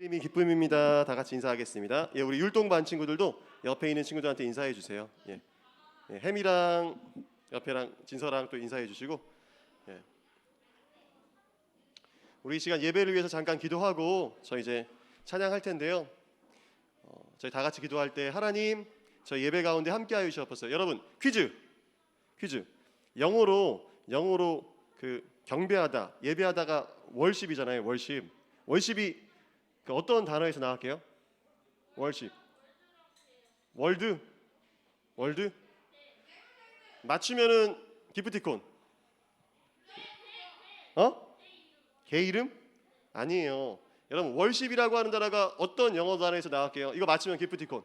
이미 기쁨입니다. 다 같이 인사하겠습니다. 예, 우리 율동반 친구들도 옆에 있는 친구들한테 인사해 주세요. 예, 햄이랑 옆에랑 진서랑 또 인사해 주시고, 예. 우리 이 시간 예배를 위해서 잠깐 기도하고 저희 이제 찬양할 텐데요. 저희 다 같이 기도할 때 하나님 저희 예배 가운데 함께하여 주시옵소서. 여러분 퀴즈. 영어로 그 경배하다, 예배하다가 월십이잖아요. 월십이 그 어떤 단어에서 나왔게요? 월십. 월드. 맞추면은 기프티콘. 개 이름? 아니에요. 여러분 월십이라고 하는 단어가 어떤 영어 단어에서 나왔게요? 이거 맞추면 기프티콘.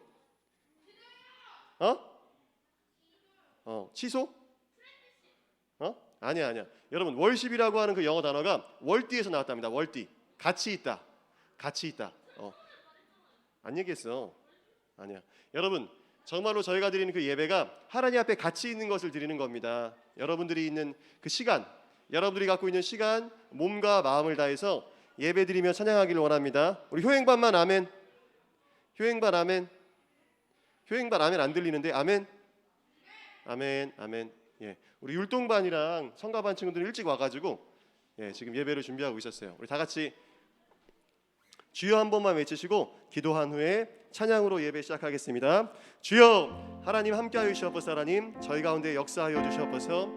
취소? 아니야. 여러분 월십이라고 하는 그 영어 단어가 월띠에서 나왔답니다. 월띠. 같이 있다. 안 얘기했어. 아니야. 여러분 정말로 저희가 드리는 그 예배가 하나님 앞에 같이 있는 것을 드리는 겁니다. 여러분들이 있는 그 시간, 여러분들이 갖고 있는 시간, 몸과 마음을 다해서 예배 드리며 찬양하기를 원합니다. 우리 효행반만 아멘. 효행반 아멘 안 들리는데 아멘. 예, 우리 율동반이랑 성가반 친구들 일찍 와가지고 지금 예배를 준비하고 있었어요. 우리 다 같이 주여 한 번만 외치시고 기도한 후에 찬양으로 예배 시작하겠습니다. 주여 하나님 함께하여 주시옵소서. 하나님 저희 가운데 역사하여 주시옵소서.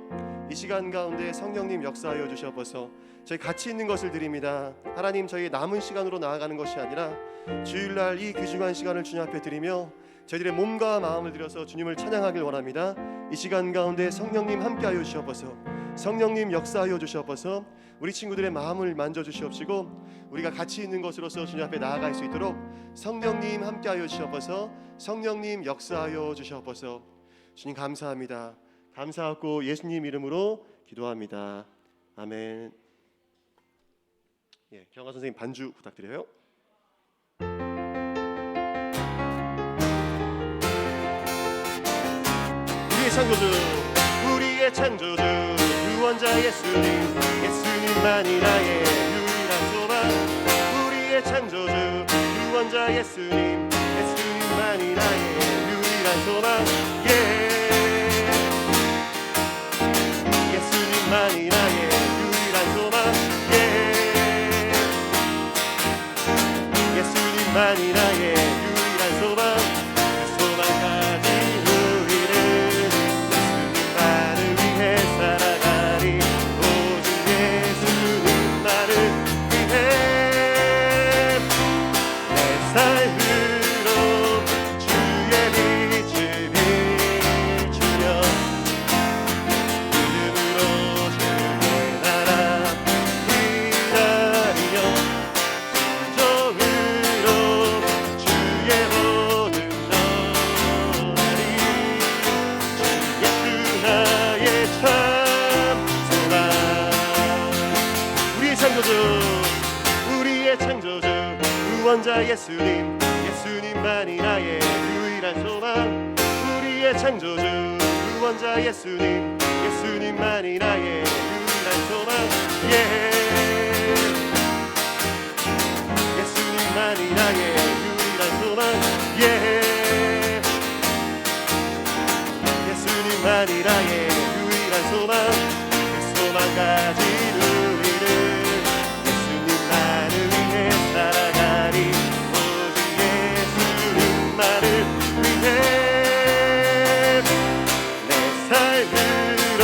이 시간 가운데 성령님 역사하여 주시옵소서. 저희 같이 있는 것을 드립니다. 하나님 저희 남은 시간으로 나아가는 것이 아니라 주일날 이 귀중한 시간을 주님 앞에 드리며 저희들의 몸과 마음을 들여서 주님을 찬양하길 원합니다. 이 시간 가운데 성령님 함께하여 주시옵소서. 성령님 역사하여 주시옵소서. 우리 친구들의 마음을 만져주시옵시고 우리가 같이 있는 것으로서 주님 앞에 나아갈 수 있도록 성령님 함께하여 주시옵소서. 성령님 역사하여 주시옵소서. 주님 감사합니다. 감사하고 예수님 이름으로 기도합니다. 아멘. 예, 경화 선생님 반주 부탁드려요. 우리의 창조주 구원자 예수님만이 나의 유일한 소망. 우리의 창조주 구원자 예수님만이 나의 유일한 소망. 예수님만이 나의 유일한 소망. 예수님만이 나의 유일한 소망. 그 소망까지 구원자 예수님만이 나의 유일한 소망. 우리의 창조주 구원자 예수님만이 나의 유일한 소망. 예수님만이 나의 유일한 소망. 예수님만이 나의 유일한 소망. 그 소망까지 우리는 예수님만을 위해 살아가리. 오직 예수님만을 위해 내 삶으로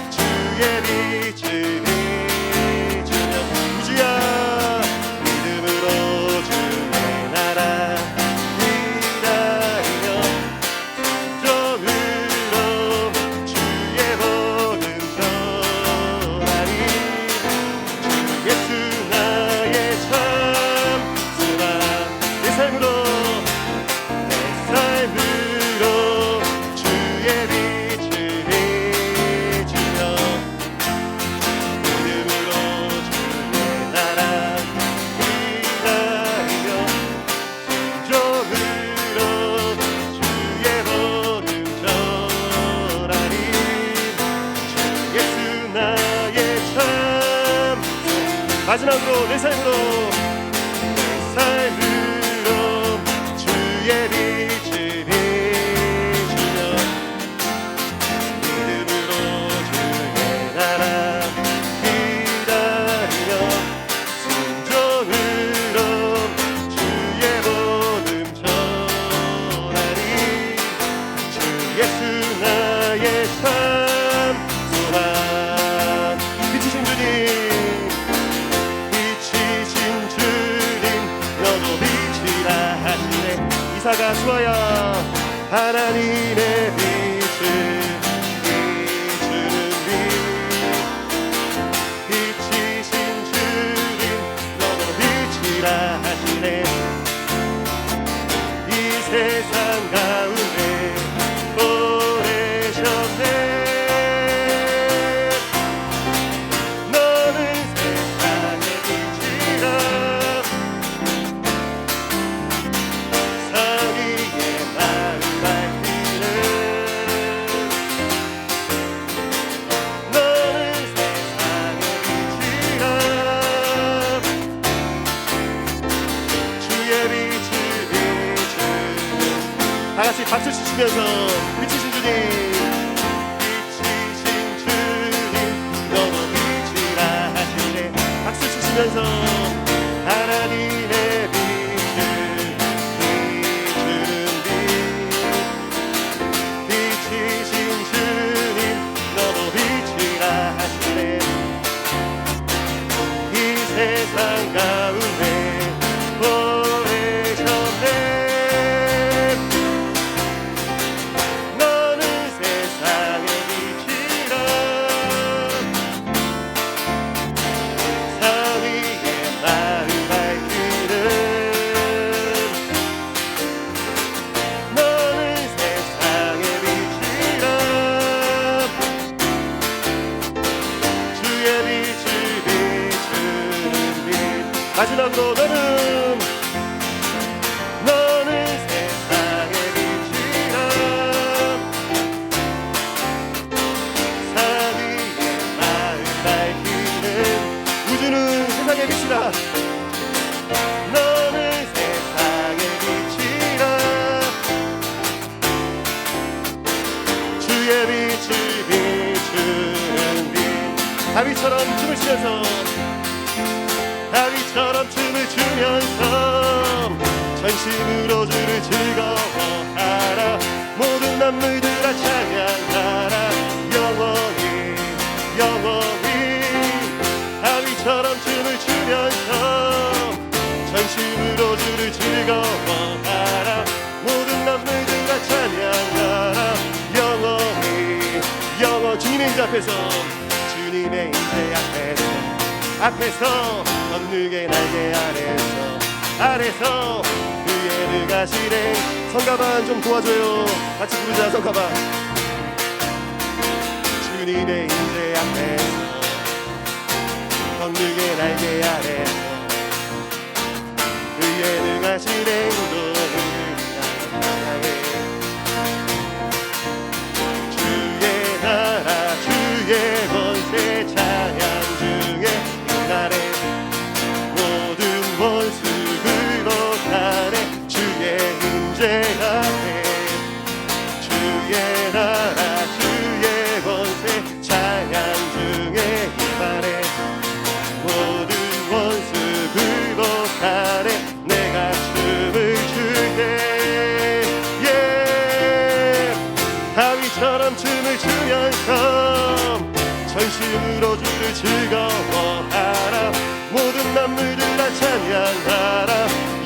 주의 빛을 비추며 우주야 믿음으로 주의 나라 기다리며 정으로 주의 복음 전하리. 주 예수 나의 참 소망. 내 삶으로 주의 빛을 비추며 믿음으로 주의 나라 기다리며 진정으로 주의 복음 전하리. 주 예수 나의 참. 마지막으로 내 삶으로 삶으로 주의 빛을 비추며 믿음으로 주의 나라 기다리며 순종으로 주의 복음 전하리 주 예수 나의 참 소망 빛이신 주님 빛이신 주님 너도 빛이라 하시네 이사가 수아야 하나님의 빛을 비추는 빛 빛이신 주님 너도 빛이라 하시네 이 세상 가운데 보내셨네 너는 세상의 빛이라 성의의 마음 밝히는 너는 세상의 빛이라 주의 빛을 비추는 다같이 박수 치시면서 빛이신 주님 빛이신 주님 너도 빛이라 하시네 박수 치시면서 하나님의 빛을 비추는 빛 빛이신 주님 너도 빛이라 하시네 이 세상 가운데 보내셨네 너는 세상의 빛이라 성의의 마음 밝히는 너는 세상의 빛이라 주의 빛을 비추는 빛 마지막으로 너는 세상의 빛이라 성의의 마음 밝히는 우주는 세상의 빛이라 너는 세상의 빛이라 주의 빛을 비추는 빛 다윗처럼 춤을 추면서 전심으로 주를 즐거워하라 모든 만물들아 찬양하라 영원히 영원히 다윗처럼 춤을 추면서 전심으로 주를 즐거워하라 모든 만물들아 찬양하라 영원히 영원 주님의 인재 앞에서 주님의 인재 앞에서 건능의 날개 아래서 그의 능하시네 성가반 좀 도와줘요 같이 부르자 성가반 주님의 인재 앞에서 건능의 날개 아래서 그의 능하신 행동을 나타내 주의 나라 주의 권세 찬양 중에 그날에 모든 원수 굴복하네 주의 임재 앞에 주의 나라 주의 권세 찬양 중에 임하네 모든 원수 굴복하네 내가 춤을 출게 다윗처럼 춤을 추면서 전심으로 주를 즐거워하라 모든 만물들아 찬양하라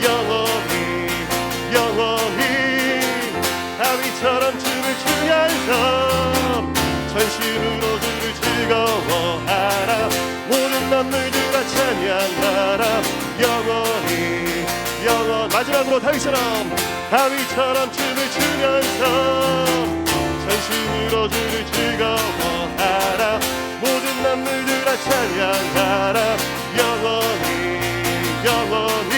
영원히 영원히 다윗처럼 춤을 추면서 전심으로 주를 즐거워하라 모든 만물들아 찬양하라 영원히 영원 마지막으로 다윗처럼 춤을 추면서 전심으로 주를 즐거워하라 모든 만물들아 찬양하라 영원히 영원히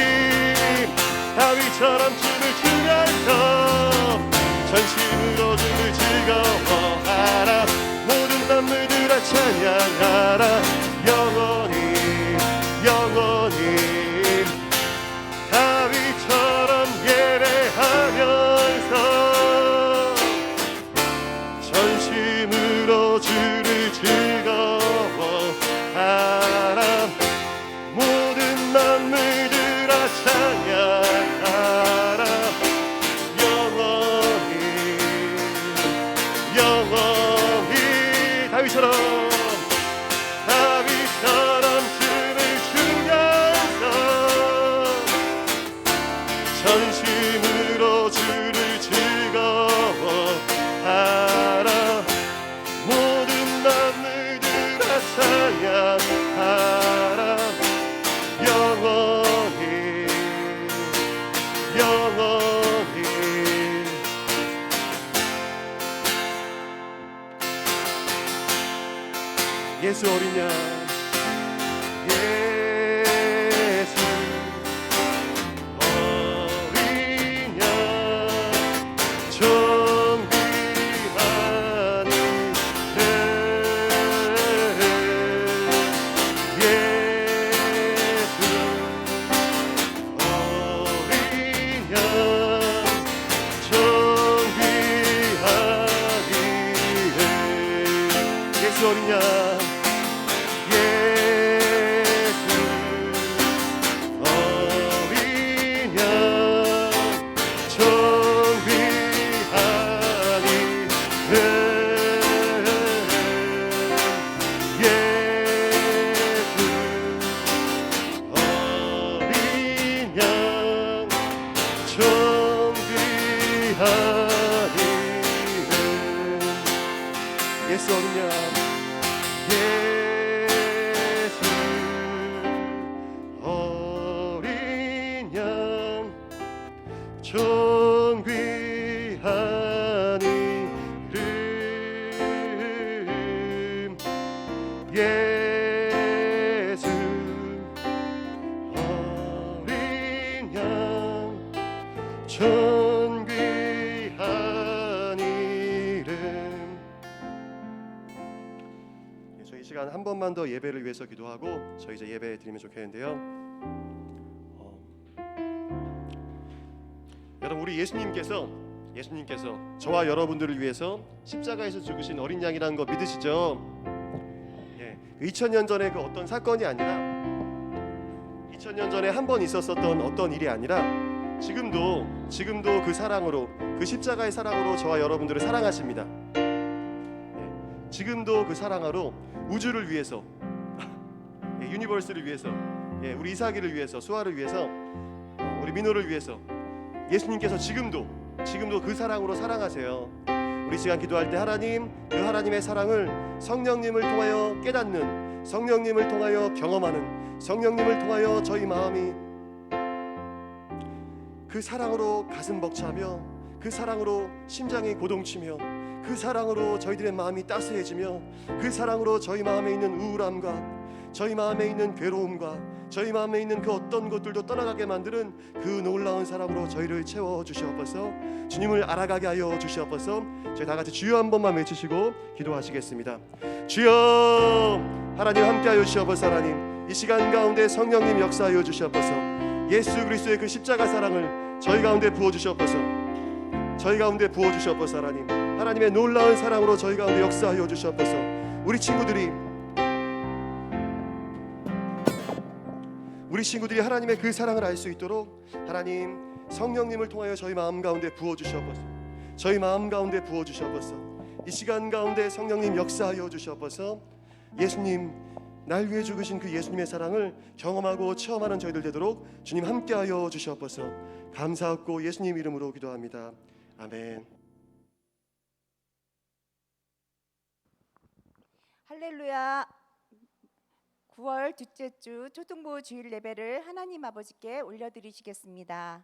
다윗처럼 춤을 추면서 전심으로 주를 즐거워하라 모든 만물들아 찬양하라 영원히 영원히 예수 어린 양 예수 어린 양 정귀한 예수 어린 양 예수 어린 양 정귀한 이름 예수 어린 양 정귀한 이름 예수 어린 양 예수 어린 양 존귀한 이름 예수 어린 양 존귀한 이름. 저희 이 시간 한 번만 더 예배를 위해서 기도하고 저희 이제 예배 드리면 좋겠는데요. 여러분 우리 예수님께서 저와 여러분들을 위해서 십자가에서 죽으신 어린 양이라는 거 믿으시죠? 2000년 전에 그 어떤 사건이 아니라 2000년 전에 한 번 있었었던 어떤 일이 아니라 지금도 그 사랑으로 그 십자가의 사랑으로 저와 여러분들을 사랑하십니다. 지금도 그 사랑으로 우주를 위해서 유니버스를 위해서 우리 이삭이를 위해서 수아를 위해서 우리 민호를 위해서 예수님께서 지금도 그 사랑으로 사랑하세요. 우리 시간 기도할 때 하나님 그 하나님의 사랑을 성령님을 통하여 깨닫는 성령님을 통하여 경험하는 성령님을 통하여 저희 마음이 그 사랑으로 가슴 벅차며 그 사랑으로 심장이 고동치며 그 사랑으로 저희들의 마음이 따스해지며 그 사랑으로 저희 마음에 있는 우울함과 저희 마음에 있는 괴로움과 저희 마음에 있는 그 어떤 것들도 떠나가게 만드는 그 놀라운 사랑으로 저희를 채워주시옵소서. 주님을 알아가게 하여 주시옵소서. 저희 다같이 주여 한 번만 외치시고 기도하시겠습니다. 주여 하나님 함께하여 주시옵소서. 하나님 이 시간 가운데 성령님 역사하여 주시옵소서. 예수 그리스도의 그 십자가 사랑을 저희 가운데 부어주시옵소서. 저희 가운데 부어주시옵소서. 하나님의 놀라운 사랑으로 저희 가운데 역사하여 주시옵소서. 우리 친구들이 하나님의 그 사랑을 알 수 있도록 하나님 성령님을 통하여 저희 마음 가운데 부어주시옵소서. 저희 마음 가운데 부어주시옵소서. 이 시간 가운데 성령님 역사하여 주시옵소서. 예수님 날 위해 죽으신 그 예수님의 사랑을 경험하고 체험하는 저희들 되도록 주님 함께하여 주시옵소서. 감사하고 예수님 이름으로 기도합니다. 아멘. 할렐루야. 9월 둘째 주 초등부 주일 예배를 하나님 아버지께 올려드리시겠습니다.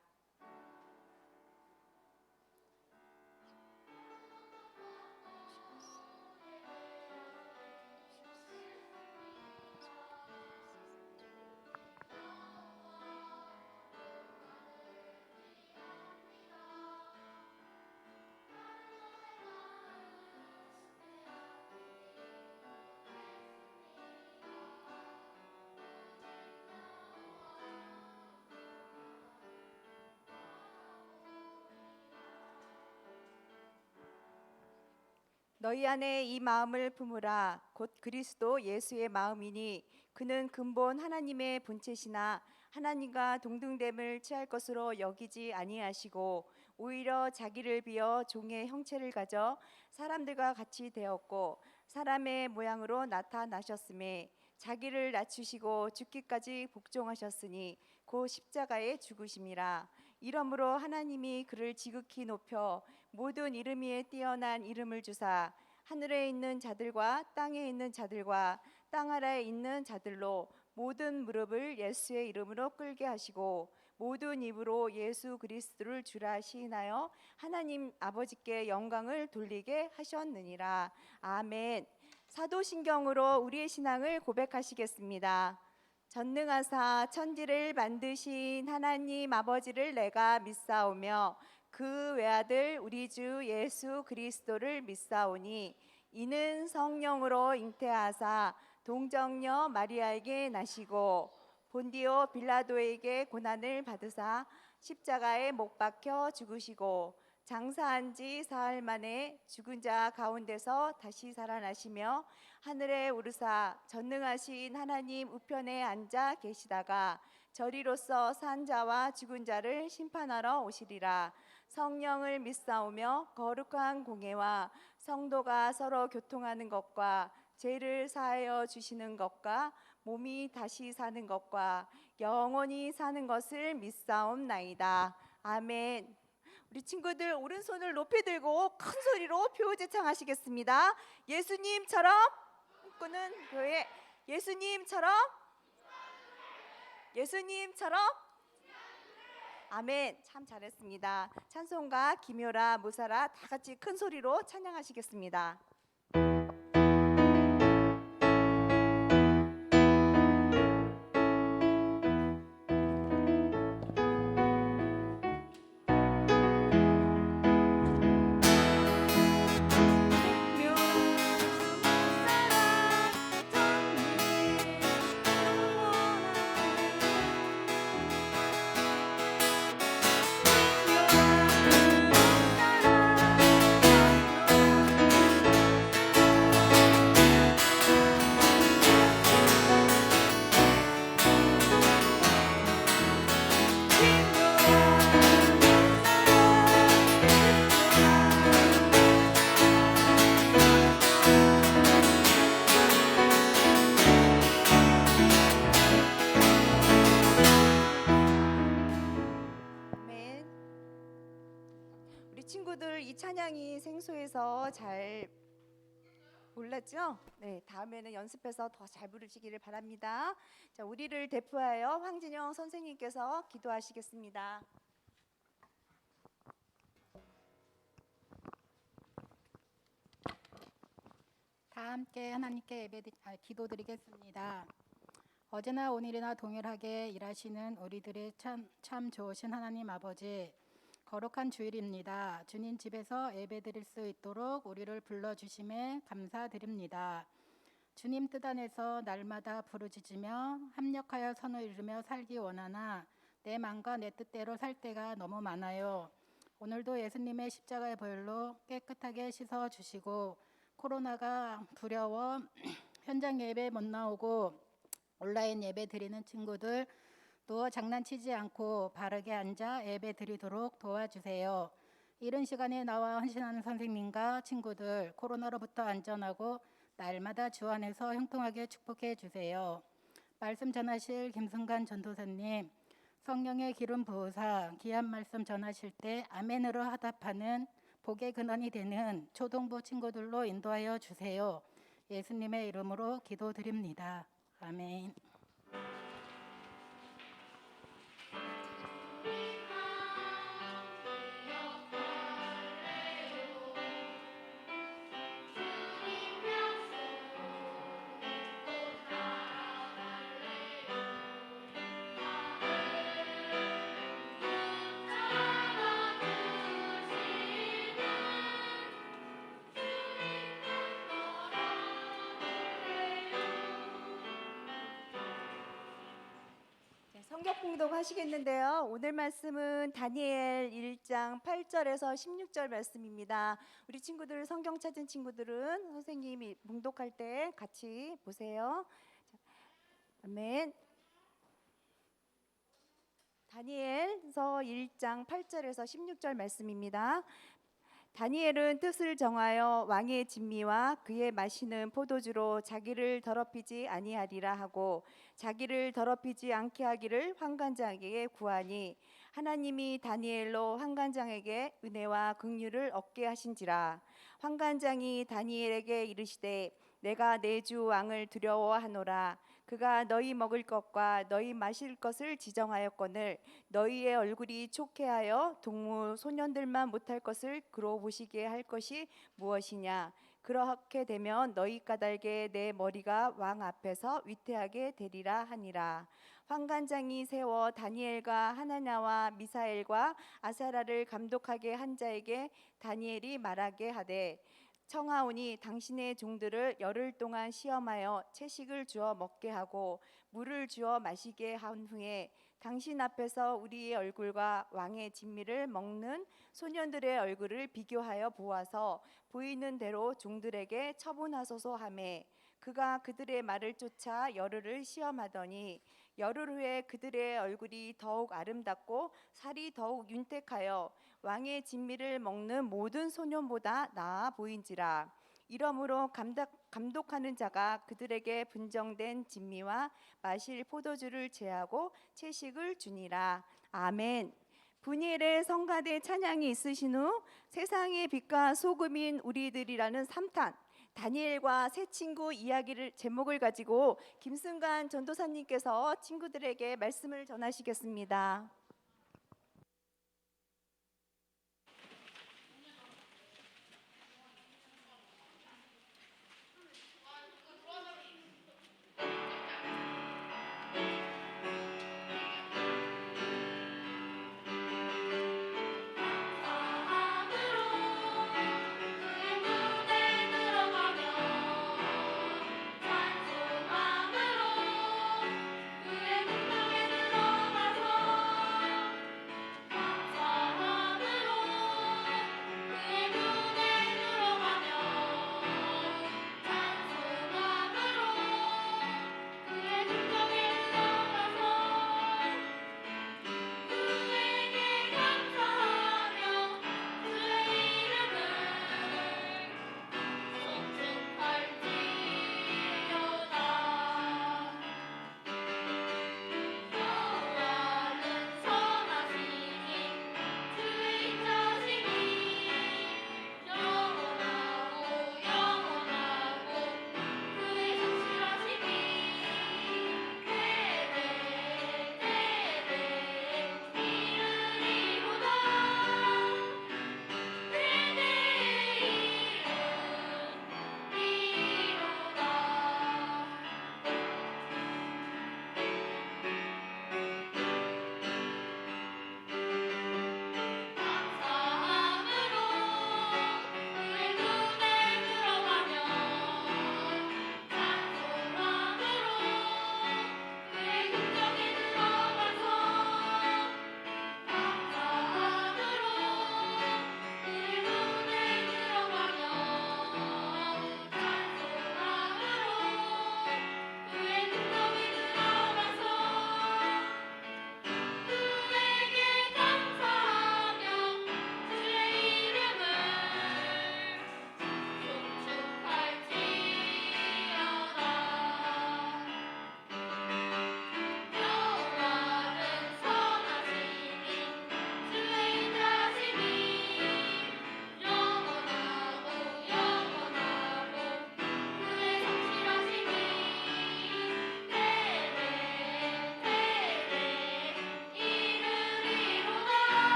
너희 안에 이 마음을 품으라. 곧 그리스도 예수의 마음이니 그는 근본 하나님의 본체시나 하나님과 동등됨을 취할 것으로 여기지 아니하시고 오히려 자기를 비어 종의 형체를 가져 사람들과 같이 되었고 사람의 모양으로 나타나셨음에 자기를 낮추시고 죽기까지 복종하셨으니 곧 십자가에 죽으심이라. 이러므로 하나님이 그를 지극히 높여 모든 이름 위에 뛰어난 이름을 주사 하늘에 있는 자들과 땅에 있는 자들과 땅 아래에 있는 자들로 모든 무릎을 예수의 이름으로 꿇게 하시고 모든 입으로 예수 그리스도를 주라 시인하여 하나님 아버지께 영광을 돌리게 하셨느니라. 아멘. 사도신경으로 우리의 신앙을 고백하시겠습니다. 전능하사 천지를 만드신 하나님 아버지를 내가 믿사오며 그 외아들 우리 주 예수 그리스도를 믿사오니 이는 성령으로 잉태하사 동정녀 마리아에게 나시고 본디오 빌라도에게 고난을 받으사 십자가에 못 박혀 죽으시고 장사한 지 사흘 만에 죽은 자 가운데서 다시 살아나시며 하늘에 오르사 전능하신 하나님 우편에 앉아 계시다가 저리로서 산 자와 죽은 자를 심판하러 오시리라. 성령을 믿사오며 거룩한 공예와 성도가 서로 교통하는 것과 죄를 사하여 주시는 것과 몸이 다시 사는 것과 영원히 사는 것을 믿사옵나이다. 아멘. 우리 친구들 오른손을 높이 들고 큰 소리로 표제창하시겠습니다. 예수님처럼 꿈꾸는 교회, 예수님처럼, 예수님처럼. 아멘. 참 잘했습니다. 찬송가 김효라, 무사라 다 같이 큰 소리로 찬양하시겠습니다. 친구들 이 찬양이 생소해서 잘 몰랐죠? 네, 다음에는 연습해서 더 잘 부르시기를 바랍니다. 자, 우리를 대표하여 황진영 선생님께서 기도하시겠습니다. 다 함께 하나님께 기도드리겠습니다. 어제나 오늘이나 동일하게 일하시는 우리들의 참 좋으신 하나님 아버지, 거룩한 주일입니다. 주님 집에서 예배드릴 수 있도록 우리를 불러주심에 감사드립니다. 주님 뜻 안에서 날마다 부르짖으며 합력하여 선을 이루며 살기 원하나 내 마음과 내 뜻대로 살 때가 너무 많아요. 오늘도 예수님의 십자가의 보혈로 깨끗하게 씻어주시고 코로나가 두려워 현장 예배 못 나오고 온라인 예배 드리는 친구들 또 장난치지 않고 바르게 앉아 예배 드리도록 도와주세요. 이른 시간에 나와 헌신하는 선생님과 친구들 코로나로부터 안전하고 날마다 주 안에서 형통하게 축복해 주세요. 말씀 전하실 김승관 전도사님, 성령의 기름 부으사 귀한 말씀 전하실 때 아멘으로 화답하는 복의 근원이 되는 초동부 친구들로 인도하여 주세요. 예수님의 이름으로 기도드립니다. 아멘. 성경 봉독 하시겠는데요. 오늘 말씀은 다니엘 1장 8절에서 16절 말씀입니다. 우리 친구들 성경 찾은 친구들은 선생님이 봉독할 때 같이 보세요. 아멘. 다니엘서 1장 8절에서 16절 말씀입니다. 다니엘은 뜻을 정하여 왕의 진미와 그의 마시는 포도주로 자기를 더럽히지 아니하리라 하고 자기를 더럽히지 않게 하기를 환관장에게 구하니 하나님이 다니엘로 환관장에게 은혜와 긍휼을 얻게 하신지라. 환관장이 다니엘에게 이르시되 내가 내 주 왕을 두려워하노라. 그가 너희 먹을 것과 너희 마실 것을 지정하였거늘 너희의 얼굴이 촉해하여 동무 소년들만 못할 것을 그로 보시게 할 것이 무엇이냐. 그렇게 되면 너희 까닭에 내 머리가 왕 앞에서 위태하게 되리라 하니라. 환관장이 세워 다니엘과 하나냐와 미사엘과 아사라를 감독하게 한 자에게 다니엘이 말하게 하되, 청하오니 당신의 종들을 열흘 동안 시험하여 채식을 주어 먹게 하고 물을 주어 마시게 한 후에 당신 앞에서 우리의 얼굴과 왕의 진미를 먹는 소년들의 얼굴을 비교하여 보아서 보이는 대로 종들에게 처분하소서 하매, 그가 그들의 말을 쫓아 열흘을 시험하더니 열흘 후에 그들의 얼굴이 더욱 아름답고 살이 더욱 윤택하여 왕의 진미를 먹는 모든 소년보다 나아 보인지라. 이러므로 감독하는 자가 그들에게 분정된 진미와 마실 포도주를 제하고 채식을 주니라. 아멘. 분이엘의 성가대 찬양이 있으신 후 세상의 빛과 소금인 우리들이라는 3탄 다니엘과 새 친구 이야기를 제목을 가지고 김승관 전도사님께서 친구들에게 말씀을 전하시겠습니다.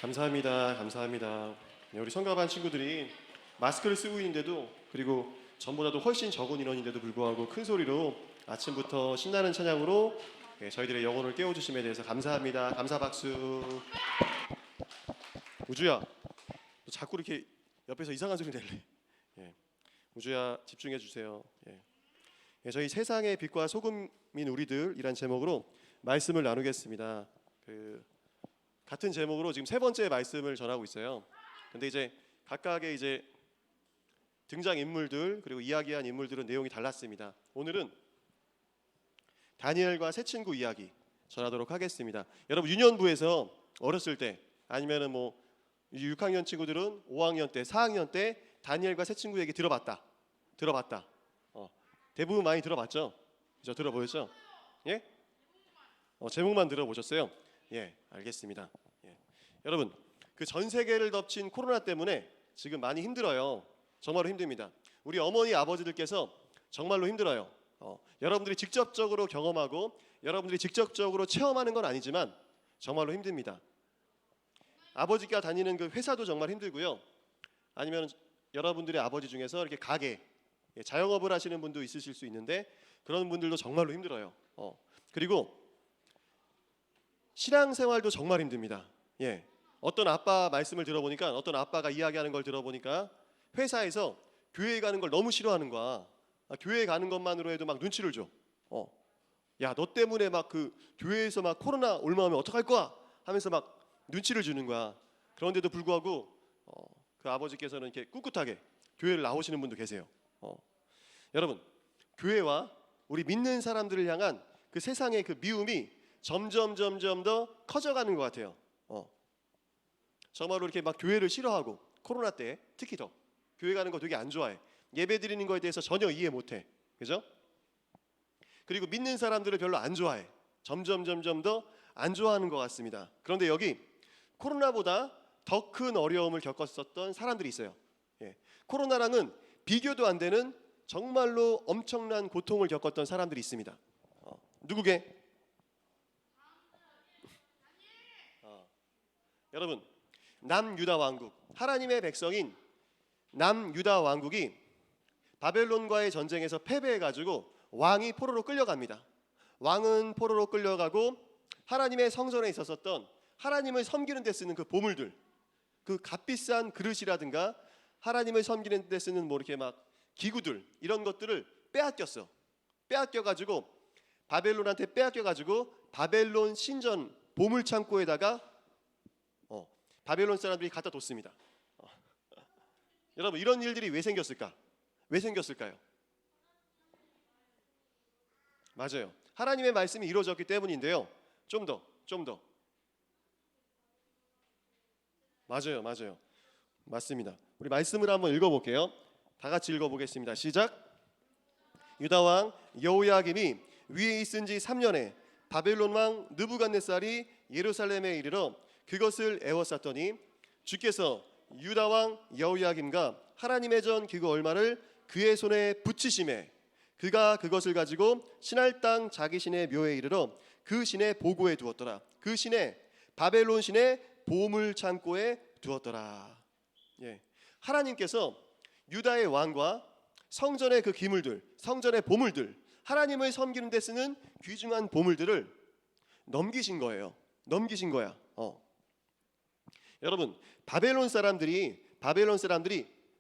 감사합니다. 감사합니다. 네, 우리 성가반 친구들이 마스크를 쓰고 있는데도, 그리고 전보다도 훨씬 적은 인원인데도 불구하고 큰 소리로 아침부터 신나는 찬양으로 저희들의 영혼을 깨워주심에 대해서 감사합니다. 감사 박수. 우주야, 너 자꾸 이렇게 옆에서 이상한 소리 낼래? 예. 우주야, 집중해 주세요. 예. 예, 저희 세상의 빛과 소금인 우리들이란 제목으로 말씀을 나누겠습니다. 같은 제목으로 지금 세 번째 말씀을 전하고 있어요. 근데 이제 각각의 이제 등장 인물들 그리고 이야기한 인물들은 내용이 달랐습니다. 오늘은 다니엘과 새 친구 이야기 전하도록 하겠습니다. 여러분 유년부에서 어렸을 때 아니면은 뭐 6학년 친구들은 5학년 때, 4학년 때 다니엘과 새 친구 얘기 들어봤다. 대부분 많이 들어봤죠? 그죠? 들어보셨죠? 예? 제목만 들어보셨어요? 예, 알겠습니다. 예. 여러분, 그 전 세계를 덮친 코로나 때문에 지금 많이 힘들어요. 정말로 힘듭니다. 우리 어머니 아버지들께서 정말로 힘들어요. 여러분들이 직접적으로 경험하고 여러분들이 직접적으로 체험하는 건 아니지만 정말로 힘듭니다. 아버지가 다니는 그 회사도 정말 힘들고요. 아니면 여러분들의 아버지 중에서 이렇게 가게, 자영업을 하시는 분도 있으실 수 있는데 그런 분들도 정말로 힘들어요. 그리고 신앙생활도 정말 힘듭니다. 예. 어떤 아빠 말씀을 들어보니까, 어떤 아빠가 이야기하는 걸 들어보니까 회사에서 교회에 가는 걸 너무 싫어하는 거야. 교회에 가는 것만으로 해도 막 눈치를 줘. 야, 너 때문에 막 그 교회에서 막 코로나 올마오면 어떡할 거야? 하면서 막 눈치를 주는 거야. 그런데도 불구하고 그 아버지께서는 이렇게 꿋꿋하게 교회를 나오시는 분도 계세요. 여러분, 교회와 우리 믿는 사람들을 향한 그 세상의 그 미움이 점점 더 커져가는 것 같아요. 정말로 이렇게 막 교회를 싫어하고 코로나 때 특히 더 교회 가는 거 되게 안 좋아해. 예배 드리는 거에 대해서 전혀 이해 못해. 그죠? 그리고 믿는 사람들을 별로 안 좋아해. 점점 더 안 좋아하는 것 같습니다. 그런데 여기 코로나보다 더 큰 어려움을 겪었었던 사람들이 있어요. 예. 코로나랑은 비교도 안 되는 정말로 엄청난 고통을 겪었던 사람들이 있습니다. 누구게? 여러분, 남유다 왕국, 하나님의 백성인 남유다 왕국이 바벨론과의 전쟁에서 패배해가지고 왕이 포로로 끌려갑니다. 왕은 포로로 끌려가고 하나님의 성전에 있었던 하나님을 섬기는 데 쓰는 그 보물들, 그 값비싼 그릇이라든가 하나님을 섬기는 데 쓰는 뭐 이렇게 막 기구들, 이런 것들을 빼앗겨가지고 바벨론한테 빼앗겨가지고 바벨론 신전 보물 창고에다가 바벨론 사람들이 갖다 뒀습니다. 여러분, 이런 일들이 왜 생겼을까? 왜 생겼을까요? 맞아요. 하나님의 말씀이 이루어졌기 때문인데요. 좀 더. 맞아요. 맞습니다. 우리 말씀을 한번 읽어볼게요. 다 같이 읽어보겠습니다. 시작. 유다 왕 여호야김이 위에 있은 지 3년에 바벨론 왕 느부갓네살이 예루살렘에 이르러 그것을 에워쌌더니 주께서 유다 왕 여호야김과 하나님의 전 기구 얼마를 그의 손에 붙이심에 그가 그것을 가지고 신할 땅 자기 신의 묘에 이르러 그 신의 보고에 두었더라. 그 신의 바벨론 신의 보물 창고에 두었더라. 예. 하나님께서 유다의 왕과 성전의 그 기물들, 성전의 보물들, 하나님을 섬기는 데 쓰는 귀중한 보물들을 넘기신 거예요. 넘기신 거야. 여러분, 바벨론 사람들이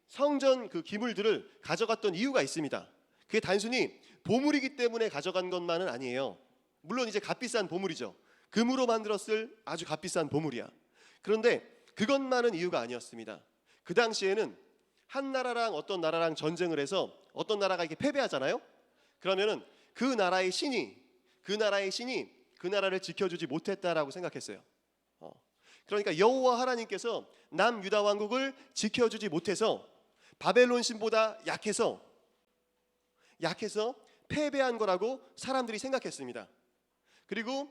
성전 그 기물들을 가져갔던 이유가 있습니다. 그게 단순히 보물이기 때문에 가져간 것만은 아니에요. 물론 이제 값비싼 보물이죠. 금으로 만들었을 아주 값비싼 보물이야. 그런데 그것만은 이유가 아니었습니다. 그 당시에는 한 나라랑 어떤 나라랑 전쟁을 해서 어떤 나라가 이렇게 패배하잖아요. 그러면은 그 나라의 신이 그 나라를 지켜주지 못했다라고 생각했어요. 그러니까 여호와 하나님께서 남유다 왕국을 지켜주지 못해서 바벨론 신보다 약해서 패배한 거라고 사람들이 생각했습니다. 그리고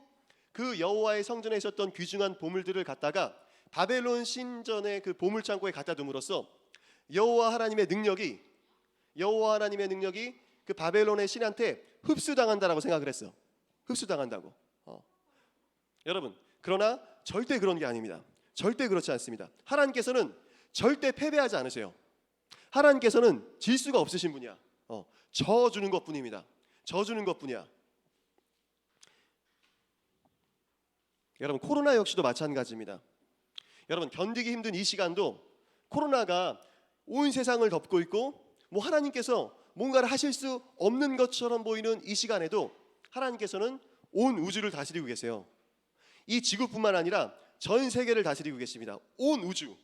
그 여호와의 성전에 있었던 귀중한 보물들을 갖다가 바벨론 신전의 그 보물 창고에 갖다 둠으로써 여호와 하나님의 능력이 그 바벨론의 신한테 흡수당한다라고 생각을 했어. 흡수당한다고. 여러분, 그러나 절대 그런 게 아닙니다. 절대 그렇지 않습니다. 하나님께서는 절대 패배하지 않으세요. 하나님께서는 질 수가 없으신 분이야. 져주는 것뿐입니다. 져주는 것뿐이야. 여러분, 코로나 역시도 마찬가지입니다. 여러분, 견디기 힘든 이 시간도 코로나가 온 세상을 덮고 있고 뭐 하나님께서 뭔가를 하실 수 없는 것처럼 보이는 이 시간에도 하나님께서는 온 우주를 다스리고 계세요. 이 지구뿐만 아니라 전 세계를 다스리고 계십니다. 온 우주.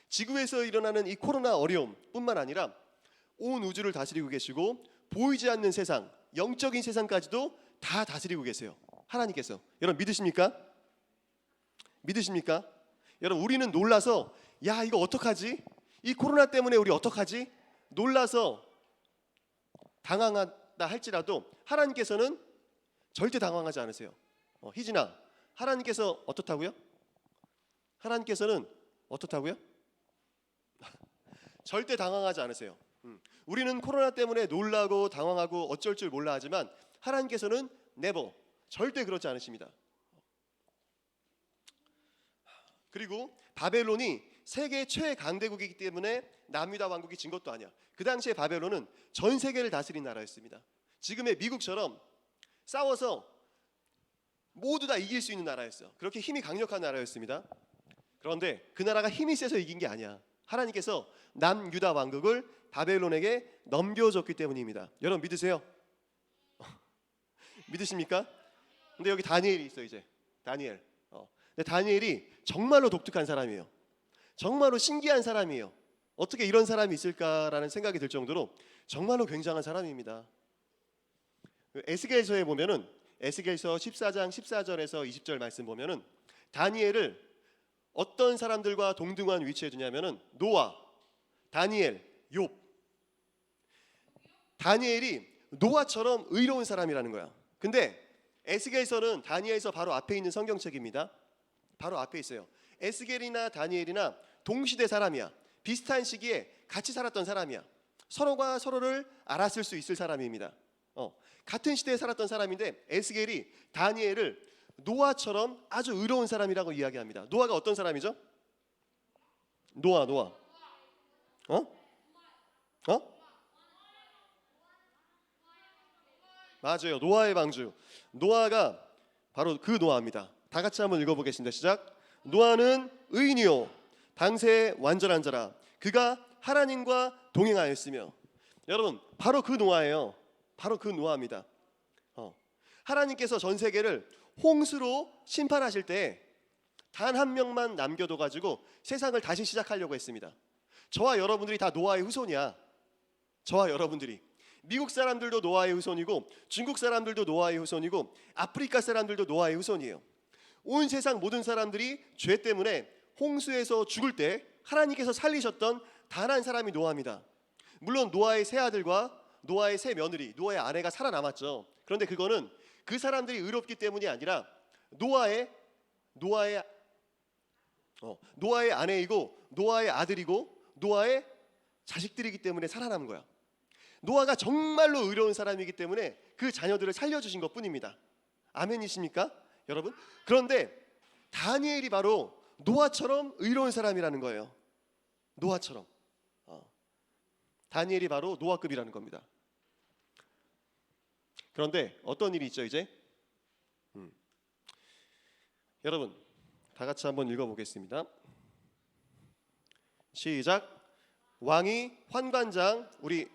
지구에서 일어나는 이 코로나 어려움뿐만 아니라 온 우주를 다스리고 계시고 보이지 않는 세상, 영적인 세상까지도 다 다스리고 계세요. 하나님께서. 여러분, 믿으십니까? 믿으십니까? 여러분, 우리는 놀라서 야, 이거 어떡하지? 이 코로나 때문에 우리 어떡하지? 놀라서 당황하다 할지라도 하나님께서는 절대 당황하지 않으세요. 희진아, 하나님께서 어떻다고요? 하나님께서는 어떻다고요? 절대 당황하지 않으세요. 우리는 코로나 때문에 놀라고 당황하고 어쩔 줄 몰라 하지만 하나님께서는 never, 절대 그렇지 않으십니다. 그리고 바벨론이 세계 최강대국이기 때문에 남유다 왕국이 진 것도 아니야. 그 당시에 바벨론은 전 세계를 다스린 나라였습니다. 지금의 미국처럼 싸워서 모두 다 이길 수 있는 나라였어요. 그렇게 힘이 강력한 나라였습니다. 그런데 그 나라가 힘이 세서 이긴 게 아니야. 하나님께서 남유다 왕국을 바벨론에게 넘겨줬기 때문입니다. 여러분 믿으세요? 믿으십니까? 근데 여기 다니엘이 있어. 이제 다니엘. 근데 다니엘이 정말로 독특한 사람이에요. 정말로 신기한 사람이에요. 어떻게 이런 사람이 있을까라는 생각이 들 정도로 정말로 굉장한 사람입니다. 에스겔서에 보면은 에스겔서 14장 14절에서 20절 말씀 보면은 다니엘을 어떤 사람들과 동등한 위치에 두냐면은 노아, 다니엘, 욥. 다니엘이 노아처럼 의로운 사람이라는 거야. 근데 에스겔서는 다니엘서 바로 앞에 있는 성경책입니다. 바로 앞에 있어요. 에스겔이나 다니엘이나 동시대 사람이야. 비슷한 시기에 같이 살았던 사람이야. 서로가 서로를 알았을 수 있을 사람입니다. 같은 시대에 살았던 사람인데 에스겔이 다니엘을 노아처럼 아주 의로운 사람이라고 이야기합니다. 노아가 어떤 사람이죠? 노아. 맞아요. 노아의 방주. 노아가 바로 그 노아입니다. 다 같이 한번 읽어보겠습니다. 시작. 노아는 의인이요 당세에 완전한 자라. 그가 하나님과 동행하였으며. 여러분 바로 그 노아예요. 바로 그 노아입니다. 하나님께서 전 세계를 홍수로 심판하실 때 단 한 명만 남겨둬 가지고 세상을 다시 시작하려고 했습니다. 저와 여러분들이 다 노아의 후손이야. 저와 여러분들이. 미국 사람들도 노아의 후손이고 중국 사람들도 노아의 후손이고 아프리카 사람들도 노아의 후손이에요. 온 세상 모든 사람들이 죄 때문에 홍수에서 죽을 때 하나님께서 살리셨던 단 한 사람이 노아입니다. 물론 노아의 세 아들과 노아의 세 며느리, 노아의 아내가 살아남았죠. 그런데 그거는 그 사람들이 의롭기 때문이 아니라 노아의 아내이고 노아의 아들이고 노아의 자식들이기 때문에 살아남은 거야. 노아가 정말로 의로운 사람이기 때문에 그 자녀들을 살려주신 것뿐입니다. 아멘이십니까 여러분? 그런데 다니엘이 바로 노아처럼 의로운 사람이라는 거예요. 노아처럼. 다니엘이 바로 노아급이라는 겁니다. 그런데 어떤 일이 있죠 이제? 여러분 다 같이 한번 읽어보겠습니다. 시작. 왕이 환관장, 우리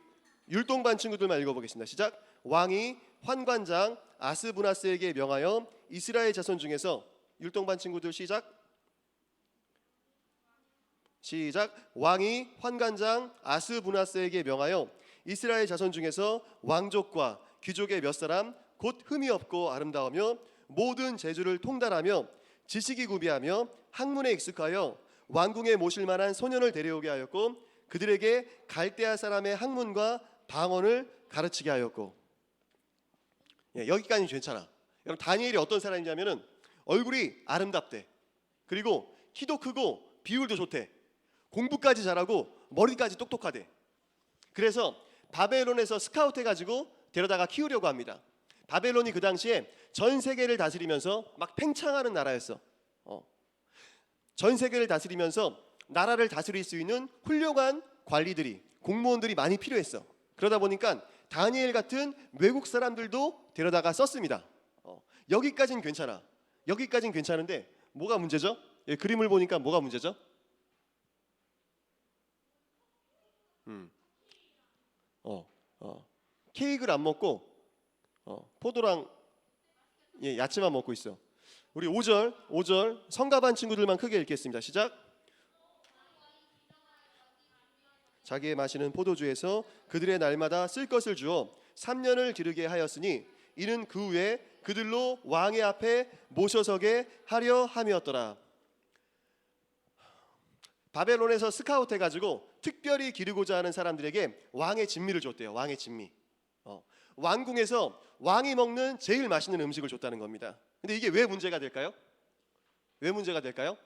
율동반 친구들만 읽어보겠습니다. 시작. 왕이 환관장 아스부나스에게 명하여 이스라엘 자손 중에서, 율동반 친구들 시작. 왕이 환관장 아스부나스에게 명하여 이스라엘 자손 중에서 왕족과 귀족의 몇 사람 곧 흠이 없고 아름다우며 모든 재주를 통달하며 지식이 구비하며 학문에 익숙하여 왕궁에 모실 만한 소년을 데려오게 하였고 그들에게 갈대아 사람의 학문과 방언을 가르치게 하였고. 여기까지 괜찮아. 여러분 다니엘이 어떤 사람이냐면은 얼굴이 아름답대. 그리고 키도 크고 비율도 좋대. 공부까지 잘하고 머리까지 똑똑하대. 그래서 바벨론에서 스카우트 해가지고 데려다가 키우려고 합니다. 바벨론이 그 당시에 전 세계를 다스리면서 막 팽창하는 나라였어. 전 세계를 다스리면서 나라를 다스릴 수 있는 훌륭한 관리들이, 공무원들이 많이 필요했어. 그러다 보니까 다니엘 같은 외국 사람들도 데려다가 썼습니다. 여기까지는 괜찮아. 여기까지는 괜찮은데 뭐가 문제죠? 그림을 보니까 뭐가 문제죠? 케이크를 안 먹고 포도랑 야채만 먹고 있어. 우리 5절 성가반 친구들만 크게 읽겠습니다. 시작. 자기의 마시는 포도주에서 그들의 날마다 쓸 것을 주어 3년을 기르게 하였으니 이는 그 후에 그들로 왕의 앞에 모셔서게 하려 함이었더라. 바벨론에서 스카우트 해가지고 특별히 기르고자 하는 사람들에게 왕의 진미를 줬대요. 왕의 진미. 왕궁에서 왕이 먹는 제일 맛있는 음식을 줬다는 겁니다. 근데 이게 왜 문제가 될까요? 왜 문제가 될까요?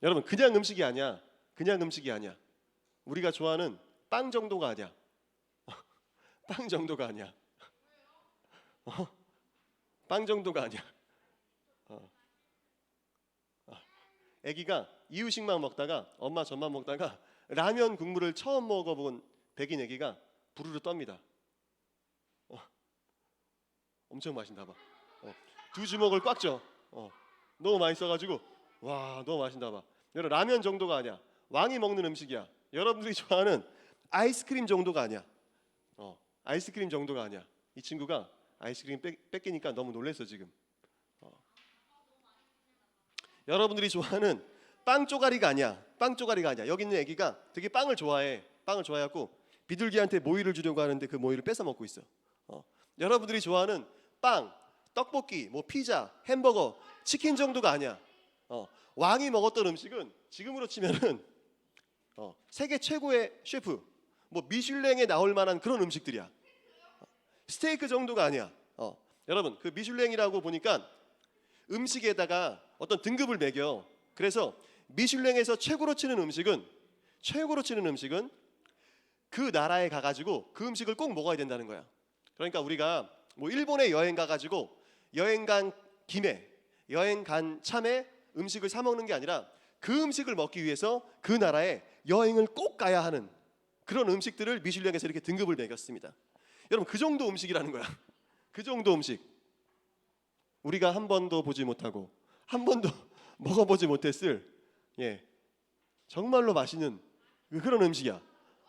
여러분 그냥 음식이 아니야. 그냥 음식이 아니야. 우리가 좋아하는 빵 정도가 아니야. 빵 정도가 아니야. 빵 정도가 아니야. 아기가 이유식만 먹다가 엄마 젖만 먹다가 라면 국물을 처음 먹어본 백인 아기가 부르르 떱니다. 엄청 마신다 봐. 두 주먹을 꽉 줘. 너무 맛있어가지고 와 너무 맛있나 봐. 여러분 라면 정도가 아니야. 왕이 먹는 음식이야. 여러분들이 좋아하는 아이스크림 정도가 아니야. 아이스크림 정도가 아니야. 이 친구가 아이스크림 뺏기니까 너무 놀랐어 지금. 여러분들이 좋아하는 빵 쪼가리가 아니야. 빵 쪼가리가 아니야. 여기 있는 애기가 되게 빵을 좋아해. 빵을 좋아해갖고 비둘기한테 모이를 주려고 하는데 그 모이를 뺏어 먹고 있어. 여러분들이 좋아하는 빵, 떡볶이, 뭐 피자, 햄버거, 치킨 정도가 아니야. 왕이 먹었던 음식은 지금으로 치면은 세계 최고의 셰프, 뭐 미슐랭에 나올 만한 그런 음식들이야. 스테이크 정도가 아니야. 여러분 그 미슐랭이라고 보니까 음식에다가 어떤 등급을 매겨. 그래서 미슐랭에서 최고로 치는 음식은 그 나라에 가가지고 그 음식을 꼭 먹어야 된다는 거야. 그러니까 우리가 뭐 일본에 여행 가가지고 여행 간 김에 여행 간 참에 음식을 사 먹는 게 아니라 그 음식을 먹기 위해서 그 나라에 여행을 꼭 가야 하는 그런 음식들을 미슐랭에서 이렇게 등급을 매겼습니다. 여러분 그 정도 음식이라는 거야. 그 정도 음식. 우리가 한 번도 보지 못하고 한 번도 먹어보지 못했을 정말로 맛있는 그런 음식이야.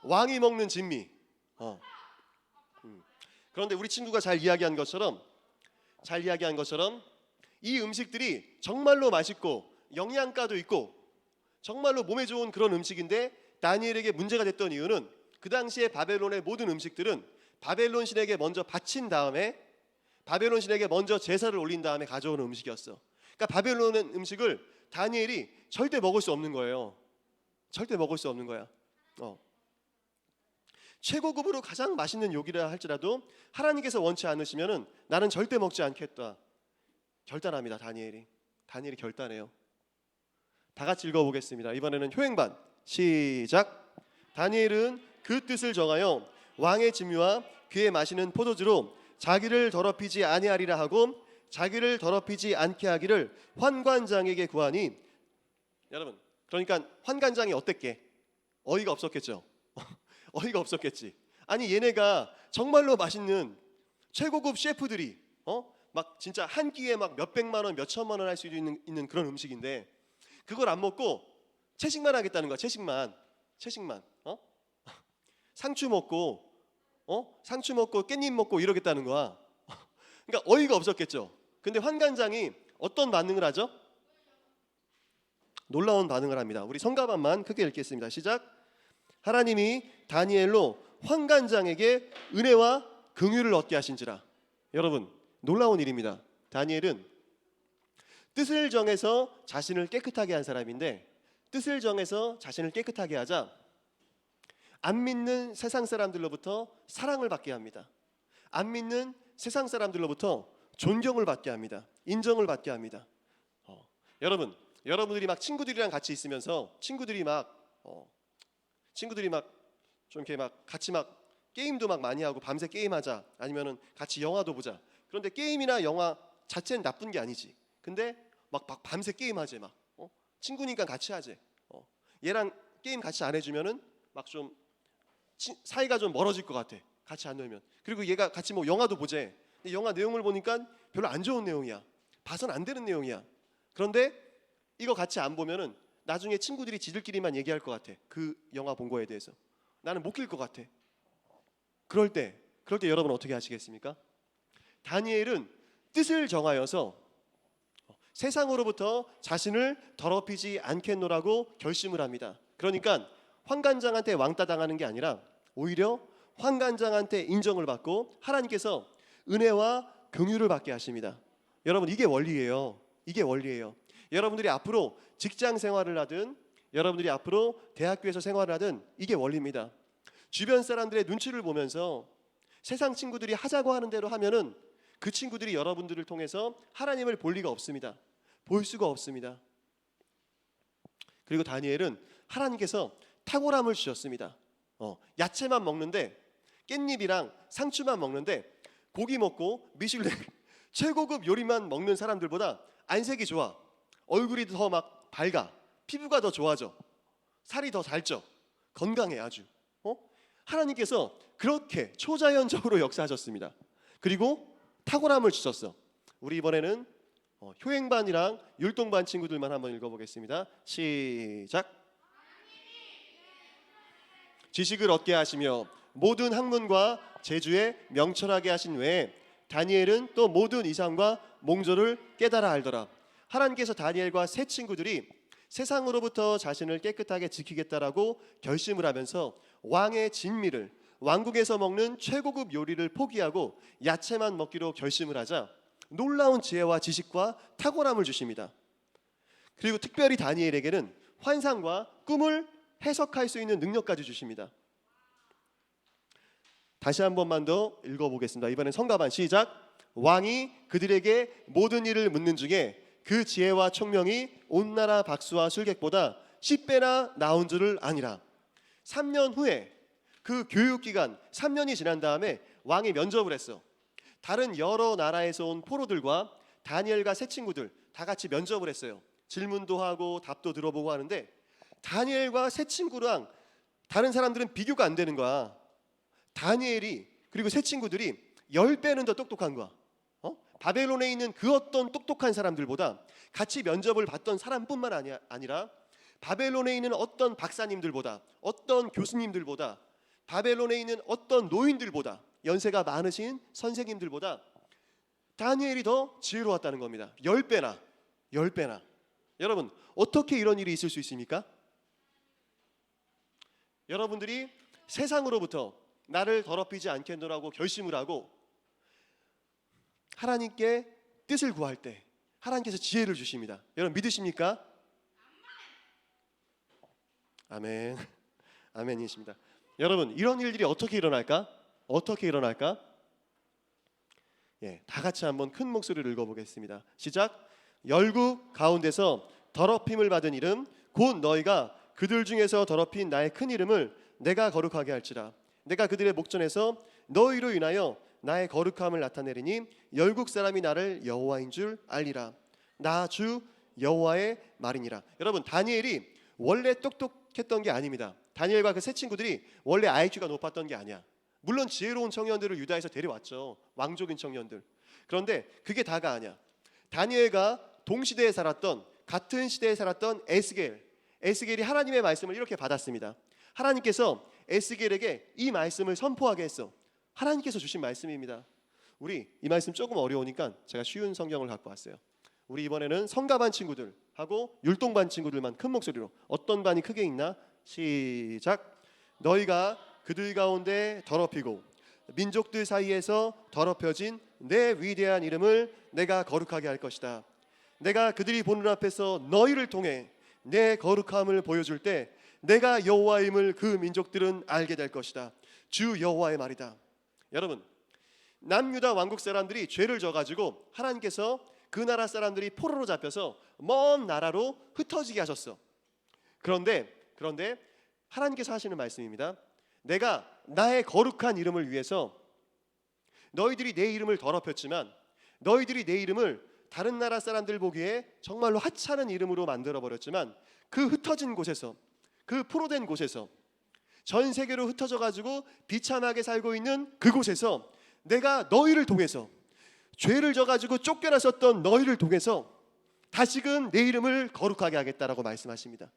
왕이 먹는 진미. 그런데 우리 친구가 잘 이야기한 것처럼 이 음식들이 정말로 맛있고 영양가도 있고 정말로 몸에 좋은 그런 음식인데 다니엘에게 문제가 됐던 이유는 그 당시에 바벨론의 모든 음식들은 바벨론 신에게 먼저 바친 다음에 바벨론 신에게 먼저 제사를 올린 다음에 가져오는 음식이었어. 그러니까 바벨론의 음식을 다니엘이 절대 먹을 수 없는 거예요. 절대 먹을 수 없는 거야. 최고급으로 가장 맛있는 요리라 할지라도 하나님께서 원치 않으시면은 나는 절대 먹지 않겠다. 결단합니다. 다니엘이 결단해요. 다 같이 읽어보겠습니다. 이번에는 효행반 시작. 다니엘은 그 뜻을 정하여 왕의 진미와 그의 마시는 포도주로 자기를 더럽히지 아니하리라 하고 자기를 더럽히지 않게 하기를 환관장에게 구하니. 여러분 그러니까 환관장이 어땠게? 어이가 없었겠죠. 어이가 없었겠지. 아니 얘네가 정말로 맛있는 최고급 셰프들이 막 진짜 한 끼에 막 몇백만 원, 몇천만 원 할 수 있는 그런 음식인데 그걸 안 먹고 채식만 하겠다는 거야. 채식만. 상추 먹고 깻잎 먹고 이러겠다는 거야. 그러니까 어이가 없었겠죠. 근데 환관장이 어떤 반응을 하죠? 놀라운 반응을 합니다. 우리 성가반만 크게 읽겠습니다. 시작. 하나님이 다니엘로 환관장에게 은혜와 긍휼을 얻게 하신지라. 여러분 놀라운 일입니다. 다니엘은 뜻을 정해서 자신을 깨끗하게 한 사람인데 뜻을 정해서 자신을 깨끗하게 하자 안 믿는 세상 사람들로부터 사랑을 받게 합니다. 안 믿는 세상 사람들로부터 존경을 받게 합니다. 인정을 받게 합니다. 여러분들이 막 친구들이랑 같이 있으면서 친구들이 막 좀 이렇게 막 같이 막 게임도 막 많이 하고 밤새 게임하자 아니면은 같이 영화도 보자. 그런데 게임이나 영화 자체는 나쁜 게 아니지. 근데 막 밤새 게임하지 막 친구니까 같이 하지. 얘랑 게임 같이 안 해주면은 막 좀 사이가 좀 멀어질 것 같아. 같이 안 놀면. 그리고 얘가 같이 뭐 영화도 보재. 근데 영화 내용을 보니까 별로 안 좋은 내용이야. 봐선 안 되는 내용이야. 그런데 이거 같이 안 보면은 나중에 친구들이 지들끼리만 얘기할 것 같아. 그 영화 본 거에 대해서. 나는 못 낄 것 같아. 그럴 때 여러분 어떻게 하시겠습니까? 다니엘은 뜻을 정하여서 세상으로부터 자신을 더럽히지 않겠노라고 결심을 합니다. 그러니까 환관장한테 왕따 당하는 게 아니라 오히려 환관장한테 인정을 받고 하나님께서 은혜와 긍휼을 받게 하십니다. 여러분 이게 원리예요. 이게 원리예요. 여러분들이 앞으로 직장 생활을 하든 여러분들이 앞으로 대학교에서 생활을 하든 이게 원리입니다. 주변 사람들의 눈치를 보면서 세상 친구들이 하자고 하는 대로 하면은 그 친구들이 여러분들을 통해서 하나님을 볼 리가 없습니다. 볼 수가 없습니다. 그리고 다니엘은 하나님께서 탁월함을 주셨습니다. 야채만 먹는데, 깻잎이랑 상추만 먹는데, 고기 먹고 미슐랭 최고급 요리만 먹는 사람들보다 안색이 좋아. 얼굴이 더 막 밝아. 피부가 더 좋아져. 살이 더 잘 쪄. 건강해 아주. 하나님께서 그렇게 초자연적으로 역사하셨습니다. 그리고 탁월함을 주셨어. 우리 이번에는 효행반이랑 율동반 친구들만 한번 읽어보겠습니다. 시작. 지식을 얻게 하시며 모든 학문과 재주에 명철하게 하신 외에 다니엘은 또 모든 이상과 몽조를 깨달아 알더라. 하나님께서 다니엘과 세 친구들이 세상으로부터 자신을 깨끗하게 지키겠다라고 결심을 하면서 왕의 진미를, 왕국에서 먹는 최고급 요리를 포기하고 야채만 먹기로 결심을 하자 놀라운 지혜와 지식과 탁월함을 주십니다. 그리고 특별히 다니엘에게는 환상과 꿈을 해석할 수 있는 능력까지 주십니다. 다시 한 번만 더 읽어보겠습니다. 이번엔 성가반 시작. 왕이 그들에게 모든 일을 묻는 중에 그 지혜와 총명이 온 나라 박수와 술객보다 10배나 나온 줄을 아니라. 3년 후에 그 교육기간 3년이 지난 다음에 왕이 면접을 했어. 다른 여러 나라에서 온 포로들과 다니엘과 세 친구들 다 같이 면접을 했어요. 질문도 하고 답도 들어보고 하는데 다니엘과 세 친구랑 다른 사람들은 비교가 안 되는 거야. 다니엘이 그리고 세 친구들이 10배는 더 똑똑한 거야. 바벨론에 있는 그 어떤 똑똑한 사람들보다 같이 면접을 봤던 사람뿐만 아니라 바벨론에 있는 어떤 박사님들보다, 어떤 교수님들보다, 바벨론에 있는 어떤 노인들보다, 연세가 많으신 선생님들보다 다니엘이 더 지혜로웠다는 겁니다. 10배나. 여러분, 어떻게 이런 일이 있을 수 있습니까? 여러분들이 세상으로부터 나를 더럽히지 않겠노라고 결심을 하고 하나님께 뜻을 구할 때 하나님께서 지혜를 주십니다. 여러분 믿으십니까? 아멘. 아멘이십니다. 여러분 이런 일들이 어떻게 일어날까? 다 같이 한번 큰 목소리를 읽어보겠습니다. 시작. 열국 가운데서 더럽힘을 받은 이름 곧 너희가 그들 중에서 더럽힌 나의 큰 이름을 내가 거룩하게 할지라. 내가 그들의 목전에서 너희로 인하여 나의 거룩함을 나타내리니 열국 사람이 나를 여호와인 줄 알리라. 나 주 여호와의 말이니라. 여러분 다니엘이 원래 똑똑했던 게 아닙니다. 다니엘과 그 세 친구들이 원래 IQ가 높았던 게 아니야. 물론 지혜로운 청년들을 유다에서 데려왔죠. 왕족인 청년들. 그런데 그게 다가 아니야. 다니엘과 동시대에 살았던 같은 시대에 살았던 에스겔이 하나님의 말씀을 이렇게 받았습니다. 하나님께서 에스겔에게 이 말씀을 선포하게 했어. 하나님께서 주신 말씀입니다. 우리 이 말씀 조금 어려우니까 제가 쉬운 성경을 갖고 왔어요. 우리 이번에는 성가반 친구들하고 율동반 친구들만 큰 목소리로 어떤 반이 크게 읽나? 시작. 너희가 그들 가운데 더럽히고 민족들 사이에서 더럽혀진 내 위대한 이름을 내가 거룩하게 할 것이다. 내가 그들이 보는 앞에서 너희를 통해 내 거룩함을 보여줄 때 내가 여호와임을 그 민족들은 알게 될 것이다. 주 여호와의 말이다. 여러분 남유다 왕국 사람들이 죄를 져가지고 하나님께서 그 나라 사람들이 포로로 잡혀서 먼 나라로 흩어지게 하셨어. 그런데 하나님께서 하시는 말씀입니다. 내가 나의 거룩한 이름을 위해서 너희들이 내 이름을 더럽혔지만 너희들이 내 이름을 다른 나라 사람들 보기에 정말로 하찮은 이름으로 만들어버렸지만 그 흩어진 곳에서 그 포로된 곳에서 전 세계로 흩어져 가지고 비참하게 살고 있는 그곳에서 내가 너희를 통해서 죄를 져가지고 쫓겨났었던 너희를 통해서 다시금 내 이름을 거룩하게 하겠다라고 말씀하십니다.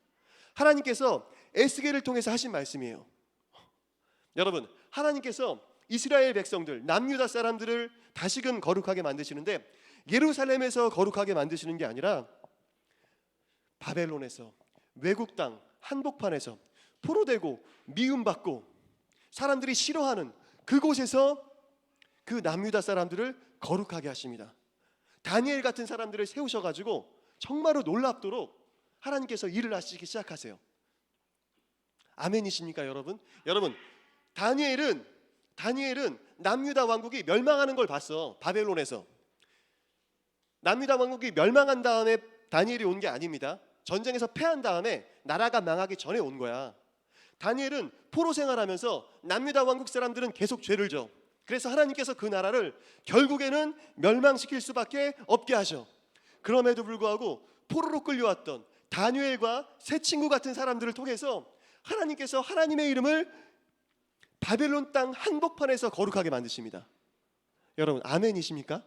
하나님께서 에스겔을 통해서 하신 말씀이에요. 여러분 하나님께서 이스라엘 백성들 남유다 사람들을 다시금 거룩하게 만드시는데 예루살렘에서 거룩하게 만드시는 게 아니라 바벨론에서 외국 땅 한복판에서 포로되고 미움받고 사람들이 싫어하는 그곳에서 그 남유다 사람들을 거룩하게 하십니다. 다니엘 같은 사람들을 세우셔가지고 정말로 놀랍도록 하나님께서 일을 하시기 시작하세요. 아멘이십니까 여러분? 여러분 다니엘은 남유다 왕국이 멸망하는 걸 봤어. 바벨론에서 남유다 왕국이 멸망한 다음에 다니엘이 온 게 아닙니다. 전쟁에서 패한 다음에 나라가 망하기 전에 온 거야. 다니엘은 포로 생활하면서 남유다 왕국 사람들은 계속 죄를 져. 그래서 하나님께서 그 나라를 결국에는 멸망시킬 수밖에 없게 하셔. 그럼에도 불구하고 포로로 끌려왔던 다니엘과 세 친구 같은 사람들을 통해서 하나님께서 하나님의 이름을 바벨론 땅 한복판에서 거룩하게 만드십니다. 여러분 아멘이십니까?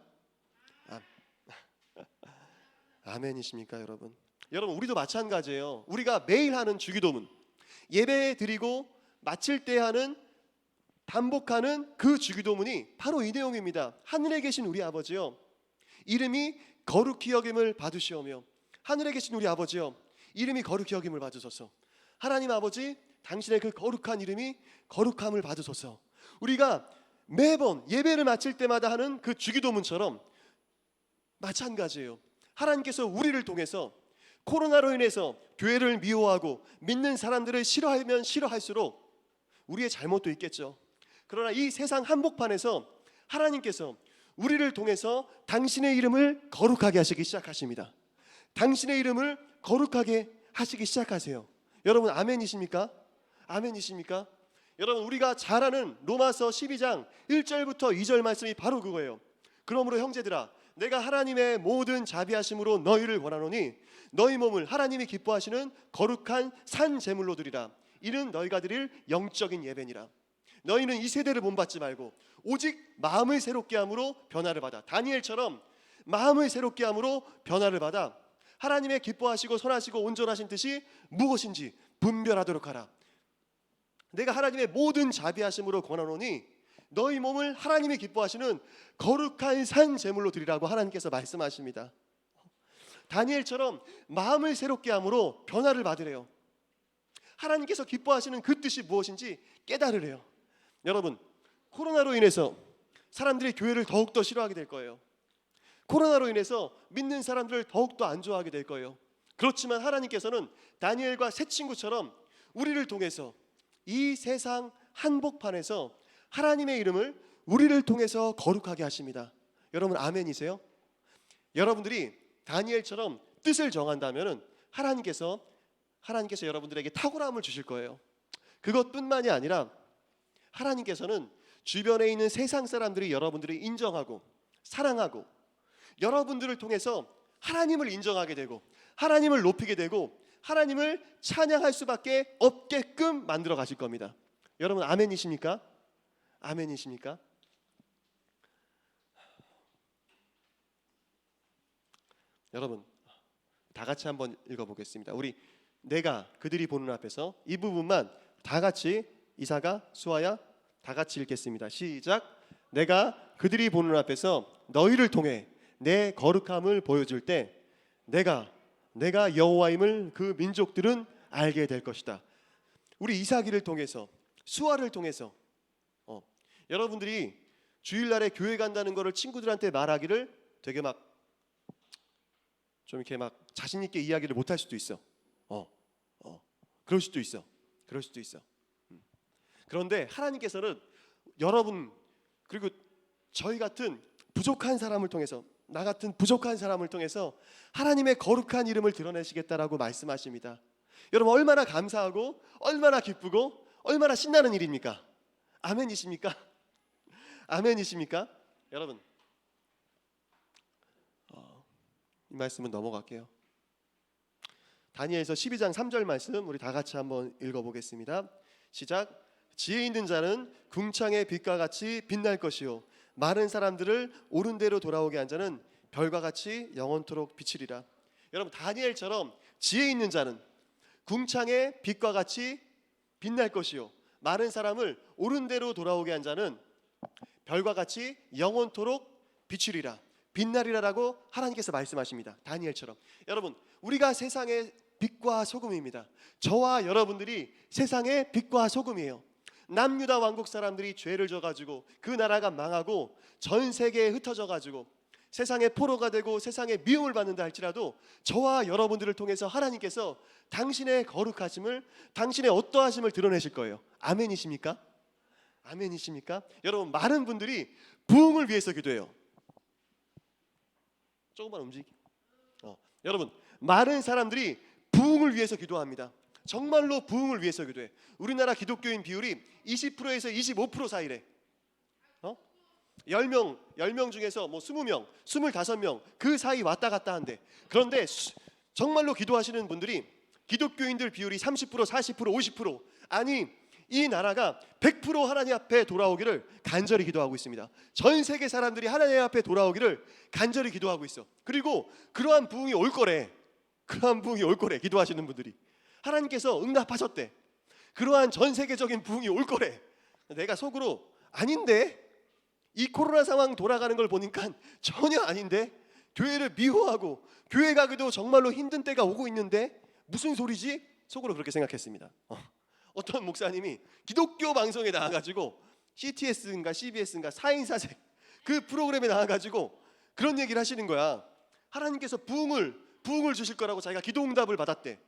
아멘이십니까 여러분? 여러분 우리도 마찬가지예요. 우리가 매일 하는 주기도문, 예배 드리고 마칠 때 하는 반복하는 그 주기도문이 바로 이 내용입니다. 하늘에 계신 우리 아버지여, 이름이 거룩히 여김을 받으시오며, 하늘에 계신 우리 아버지여, 이름이 거룩히 여김을 받으소서. 하나님 아버지, 당신의 그 거룩한 이름이 거룩함을 받으소서. 우리가 매번 예배를 마칠 때마다 하는 그 주기도문처럼 마찬가지예요. 하나님께서 우리를 통해서 코로나로 인해서 교회를 미워하고 믿는 사람들을 싫어하면 싫어할수록 우리의 잘못도 있겠죠. 그러나 이 세상 한복판에서 하나님께서 우리를 통해서 당신의 이름을 거룩하게 하시기 시작하십니다. 당신의 이름을 거룩하게 하시기 시작하세요. 여러분 아멘이십니까? 아멘이십니까? 여러분 우리가 잘 아는 로마서 12장 1절부터 2절 말씀이 바로 그거예요. 그러므로 형제들아, 내가 하나님의 모든 자비하심으로 너희를 권하노니 너희 몸을 하나님이 기뻐하시는 거룩한 산 제물로 드리라. 이는 너희가 드릴 영적인 예배니라. 너희는 이 세대를 본받지 말고 오직 마음을 새롭게 함으로 변화를 받아. 다니엘처럼 마음을 새롭게 함으로 변화를 받아 하나님의 기뻐하시고 선하시고 온전하신 뜻이 무엇인지 분별하도록 하라. 내가 하나님의 모든 자비하심으로 권하노니 너희 몸을 하나님이 기뻐하시는 거룩한 산 제물로 드리라고 하나님께서 말씀하십니다. 다니엘처럼 마음을 새롭게 함으로 변화를 받으래요. 하나님께서 기뻐하시는 그 뜻이 무엇인지 깨달으래요. 여러분 코로나로 인해서 사람들이 교회를 더욱더 싫어하게 될 거예요. 코로나로 인해서 믿는 사람들을 더욱더 안 좋아하게 될 거예요. 그렇지만 하나님께서는 다니엘과 세 친구처럼 우리를 통해서 이 세상 한복판에서 하나님의 이름을 우리를 통해서 거룩하게 하십니다. 여러분 아멘이세요? 여러분들이 다니엘처럼 뜻을 정한다면 하나님께서 여러분들에게 탁월함을 주실 거예요. 그것뿐만이 아니라 하나님께서는 주변에 있는 세상 사람들이 여러분들을 인정하고 사랑하고 여러분들을 통해서 하나님을 인정하게 되고 하나님을 높이게 되고 하나님을 찬양할 수밖에 없게끔 만들어 가실 겁니다. 여러분 아멘이십니까? 아멘이십니까? 여러분 다 같이 한번 읽어보겠습니다. 우리 내가 그들이 보는 앞에서 이 부분만 다 같이 이사가 수아야 다 같이 읽겠습니다. 시작. 내가 그들이 보는 앞에서 너희를 통해 내 거룩함을 보여줄 때 내가 여호와임을 그 민족들은 알게 될 것이다. 우리 이사기를 통해서 수아를 통해서 여러분들이 주일날에 교회 간다는 거를 친구들한테 말하기를 되게 막 좀 이렇게 막 자신 있게 이야기를 못할 수도 있어. 그럴 수도 있어. 그런데 하나님께서는 여러분 그리고 저희 같은 부족한 사람을 통해서 나 같은 부족한 사람을 통해서 하나님의 거룩한 이름을 드러내시겠다라고 말씀하십니다. 여러분 얼마나 감사하고 얼마나 기쁘고 얼마나 신나는 일입니까? 아멘이십니까? 아멘이십니까? 여러분 이 말씀은 넘어갈게요. 다니엘서 12장 3절 말씀 우리 다 같이 한번 읽어보겠습니다. 시작. 지혜 있는 자는 궁창의 빛과 같이 빛날 것이요 많은 사람들을 옳은 대로 돌아오게 한 자는 별과 같이 영원토록 비치리라. 여러분 다니엘처럼 지혜 있는 자는 궁창의 빛과 같이 빛날 것이요 많은 사람을 옳은 대로 돌아오게 한 자는 별과 같이 영원토록 비추리라. 빛나리라라고 하나님께서 말씀하십니다. 다니엘처럼. 여러분 우리가 세상의 빛과 소금입니다. 저와 여러분들이 세상의 빛과 소금이에요. 남유다 왕국 사람들이 죄를 져가지고 그 나라가 망하고 전 세계에 흩어져가지고 세상의 포로가 되고 세상의 미움을 받는다 할지라도 저와 여러분들을 통해서 하나님께서 당신의 거룩하심을 당신의 어떠하심을 드러내실 거예요. 아멘이십니까? 아멘이십니까? 여러분 많은 분들이 부흥을 위해서 기도해요. 조금만 움직이. 여러분 많은 사람들이 부흥을 위해서 기도합니다. 정말로 부흥을 위해서 기도해. 우리나라 기독교인 비율이 20%에서 25% 사이래. 10명 중에서 뭐 20명, 25명 그 사이 왔다 갔다 한대. 그런데 정말로 기도하시는 분들이 기독교인들 비율이 30%, 40%, 50%, 아니 이 나라가 100% 하나님 앞에 돌아오기를 간절히 기도하고 있습니다. 전 세계 사람들이 하나님 앞에 돌아오기를 간절히 기도하고 있어. 그리고 그러한 부흥이 올 거래. 그러한 부흥이 올 거래. 기도하시는 분들이 하나님께서 응답하셨대. 그러한 전 세계적인 부흥이 올 거래. 내가 속으로 아닌데, 이 코로나 상황 돌아가는 걸 보니까 전혀 아닌데, 교회를 미워하고 교회 가기도 정말로 힘든 때가 오고 있는데 무슨 소리지? 속으로 그렇게 생각했습니다. 어떤 목사님이 기독교 방송에 나와가지고 CTS인가 CBS인가 4인 사색 그 프로그램에 나와가지고 그런 얘기를 하시는 거야. 하나님께서 부흥을 주실 거라고 자기가 기도 응답을 받았대.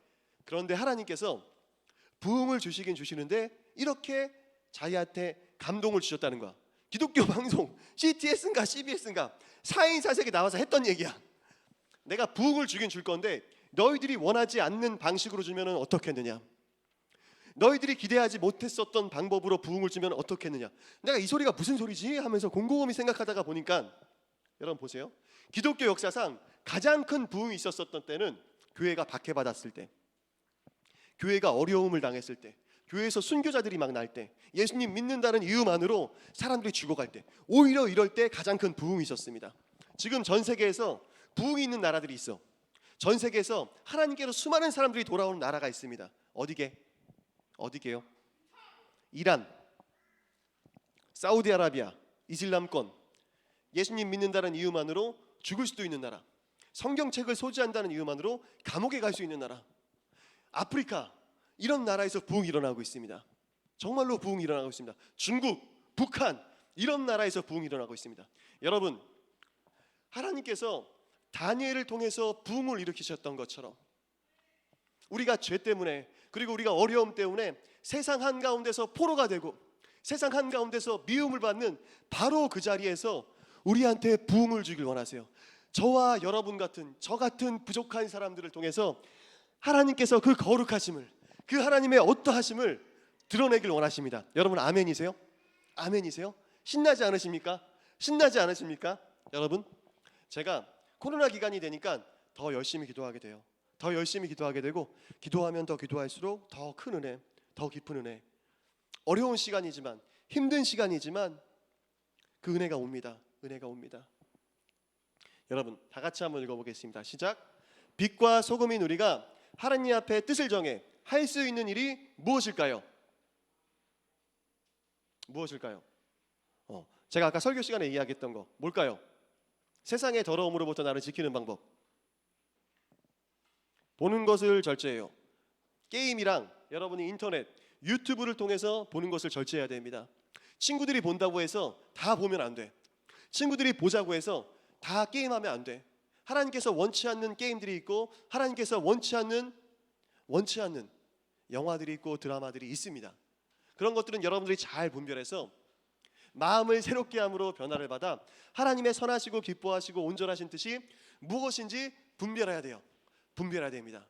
그런데 하나님께서 부흥을 주시긴 주시는데 이렇게 자기한테 감동을 주셨다는 거야. 기독교 방송 CTS인가 CBS인가 4인 사색에 나와서 했던 얘기야. 내가 부흥을 주긴 줄 건데 너희들이 원하지 않는 방식으로 주면 어떻겠느냐, 너희들이 기대하지 못했었던 방법으로 부흥을 주면 어떻겠느냐. 내가 이 소리가 무슨 소리지 하면서 곰곰이 생각하다가 보니까, 여러분 보세요. 기독교 역사상 가장 큰 부흥이 있었던 때는 교회가 박해받았을 때, 교회가 어려움을 당했을 때, 교회에서 순교자들이 막 날 때, 예수님 믿는다는 이유만으로 사람들이 죽어갈 때, 오히려 이럴 때 가장 큰 부흥이 있었습니다. 지금 전 세계에서 부흥이 있는 나라들이 있어. 전 세계에서 하나님께로 수많은 사람들이 돌아오는 나라가 있습니다. 어디게요? 이란, 사우디아라비아, 이슬람권, 예수님 믿는다는 이유만으로 죽을 수도 있는 나라, 성경책을 소지한다는 이유만으로 감옥에 갈 수 있는 나라, 아프리카, 이런 나라에서 부흥이 일어나고 있습니다. 정말로 부흥이 일어나고 있습니다. 중국, 북한, 이런 나라에서 부흥이 일어나고 있습니다. 여러분, 하나님께서 다니엘을 통해서 부흥을 일으키셨던 것처럼 우리가 죄 때문에, 그리고 우리가 어려움 때문에 세상 한가운데서 포로가 되고 세상 한가운데서 미움을 받는 바로 그 자리에서 우리한테 부흥을 주길 원하세요. 저와 여러분 같은, 저 같은 부족한 사람들을 통해서 하나님께서 그 거룩하심을, 그 하나님의 어떠하심을 드러내길 원하십니다. 여러분 아멘이세요? 아멘이세요? 신나지 않으십니까? 신나지 않으십니까? 여러분, 제가 코로나 기간이 되니까 더 열심히 기도하게 돼요. 더 열심히 기도하게 되고, 기도하면 더 기도할수록 더 큰 은혜, 더 깊은 은혜. 어려운 시간이지만, 힘든 시간이지만 그 은혜가 옵니다. 은혜가 옵니다. 여러분 다 같이 한번 읽어보겠습니다. 시작. 빛과 소금인 우리가 하나님 앞에 뜻을 정해 할 수 있는 일이 무엇일까요? 무엇일까요? 제가 아까 설교 시간에 이야기했던 거 뭘까요? 세상의 더러움으로부터 나를 지키는 방법. 보는 것을 절제해요. 게임이랑 여러분이 인터넷, 유튜브를 통해서 보는 것을 절제해야 됩니다. 친구들이 본다고 해서 다 보면 안 돼. 친구들이 보자고 해서 다 게임하면 안 돼. 하나님께서 원치 않는 게임들이 있고 하나님께서 원치 않는 영화들이 있고 드라마들이 있습니다. 그런 것들은 여러분들이 잘 분별해서 마음을 새롭게 함으로 변화를 받아 하나님의 선하시고 기뻐하시고 온전하신 뜻이 무엇인지 분별해야 돼요. 분별해야 됩니다.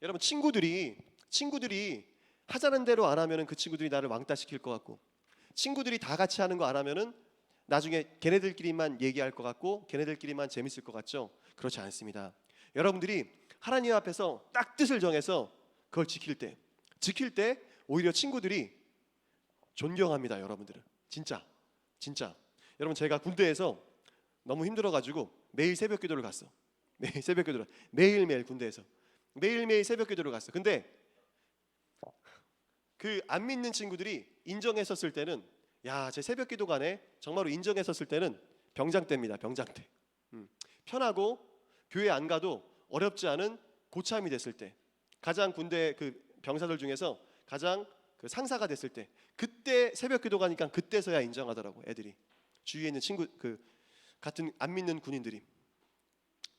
여러분 친구들이 하자는 대로 안 하면은 그 친구들이 나를 왕따시킬 것 같고, 친구들이 다 같이 하는 거 안 하면은 나중에 걔네들끼리만 얘기할 것 같고 걔네들끼리만 재밌을 것 같죠? 그렇지 않습니다. 여러분들이 하나님 앞에서 딱 뜻을 정해서 그걸 지킬 때 오히려 친구들이 존경합니다. 여러분들은 진짜 여러분, 제가 군대에서 너무 힘들어가지고 매일 새벽 기도를 갔어. 매일매일 군대에서 매일매일 새벽 기도를 갔어. 근데 그 안 믿는 친구들이 인정했었을 때는, 야, 제 새벽 기도 가네, 정말로 인정했었을 때는 병장 때입니다. 병장 때. 편하고 교회 안 가도 어렵지 않은 고참이 됐을 때, 가장 군대 그 병사들 중에서 가장 그 상사가 됐을 때, 그때 새벽 기도 가니까 그때서야 인정하더라고. 애들이, 주위에 있는 친구, 그 같은 안 믿는 군인들이.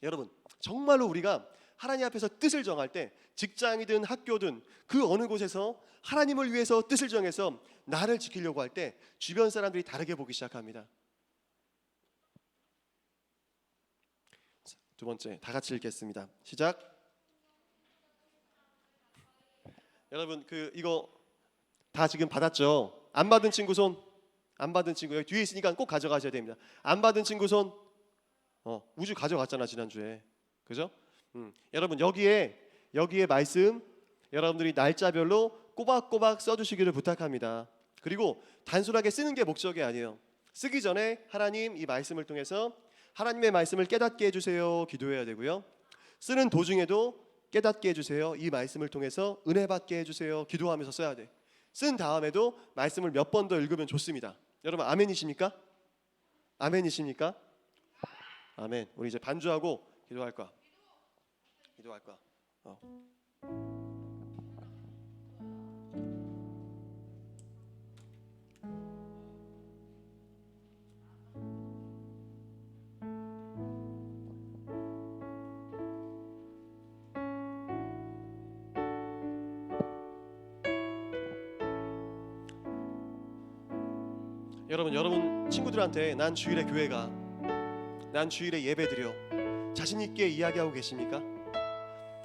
여러분 정말로 우리가 하나님 앞에서 뜻을 정할 때, 직장이든 학교든 그 어느 곳에서 하나님을 위해서 뜻을 정해서 나를 지키려고 할 때 주변 사람들이 다르게 보기 시작합니다. 두 번째, 다 같이 읽겠습니다. 시작. 여러분 이거 다 지금 받았죠? 안 받은 친구 손. 안 받은 친구 여기 뒤에 있으니까 꼭 가져가셔야 됩니다. 안 받은 친구 손. 우주 가져갔잖아 지난주에. 그죠? 여러분 여기에 말씀 여러분들이 날짜별로 꼬박꼬박 써주시기를 부탁합니다. 그리고 단순하게 쓰는 게 목적이 아니에요. 쓰기 전에 하나님 이 말씀을 통해서 하나님의 말씀을 깨닫게 해주세요 기도해야 되고요. 쓰는 도중에도 깨닫게 해주세요. 이 말씀을 통해서 은혜 받게 해주세요 기도하면서 써야 돼. 쓴 다음에도 말씀을 몇 번 더 읽으면 좋습니다. 여러분 아멘이십니까? 아멘이십니까? 아멘. 우리 이제 반주하고 기도할 거야. 기도할 거야. 여러분 친구들한테 난 주일에 교회 가, 난 주일에 예배 드려 자신 있게 이야기하고 계십니까?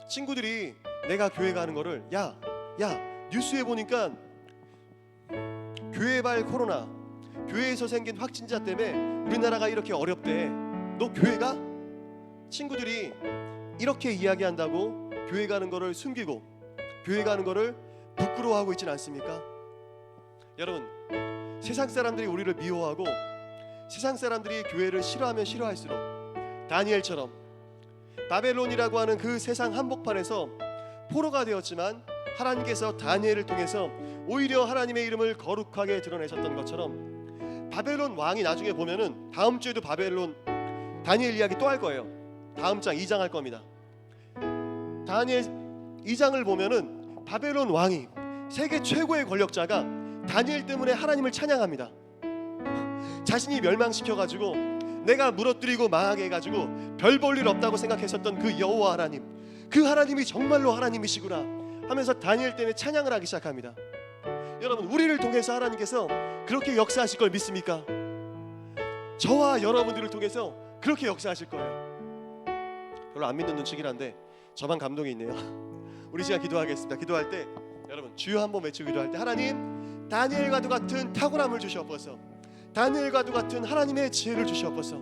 친구들이 내가 교회 가는 거를 야 뉴스에 보니까 교회발 코로나, 교회에서 생긴 확진자 때문에 우리나라가 이렇게 어렵대. 너 교회 가? 친구들이 이렇게 이야기한다고 교회 가는 거를 숨기고 교회 가는 거를 부끄러워하고 있지는 않습니까? 여러분 세상 사람들이 우리를 미워하고 세상 사람들이 교회를 싫어하면 싫어할수록 다니엘처럼 바벨론이라고 하는 그 세상 한복판에서 포로가 되었지만 하나님께서 다니엘을 통해서 오히려 하나님의 이름을 거룩하게 드러내셨던 것처럼 바벨론 왕이 나중에 보면은 다음 주에도 다니엘 이야기 또 할 거예요. 다음 장 2장 할 겁니다. 다니엘 2장을 보면은 바벨론 왕이 세계 최고의 권력자가 다니엘 때문에 하나님을 찬양합니다. 자신이 멸망시켜가지고 내가 무너뜨리고 망하게 해가지고 별 볼 일 없다고 생각했었던 그 여호와 하나님, 그 하나님이 정말로 하나님이시구나 하면서 다니엘 때문에 찬양을 하기 시작합니다. 여러분 우리를 통해서 하나님께서 그렇게 역사하실 걸 믿습니까? 저와 여러분들을 통해서 그렇게 역사하실 거예요. 별로 안 믿는 눈치긴 한데 저만 감동이 있네요. 우리 시간 기도하겠습니다. 기도할 때 여러분 주여 한번 외치고 기도할 때 하나님 다니엘과도 같은 탁월함을 주시옵소서. 다니엘과도 같은 하나님의 지혜를 주시옵소서.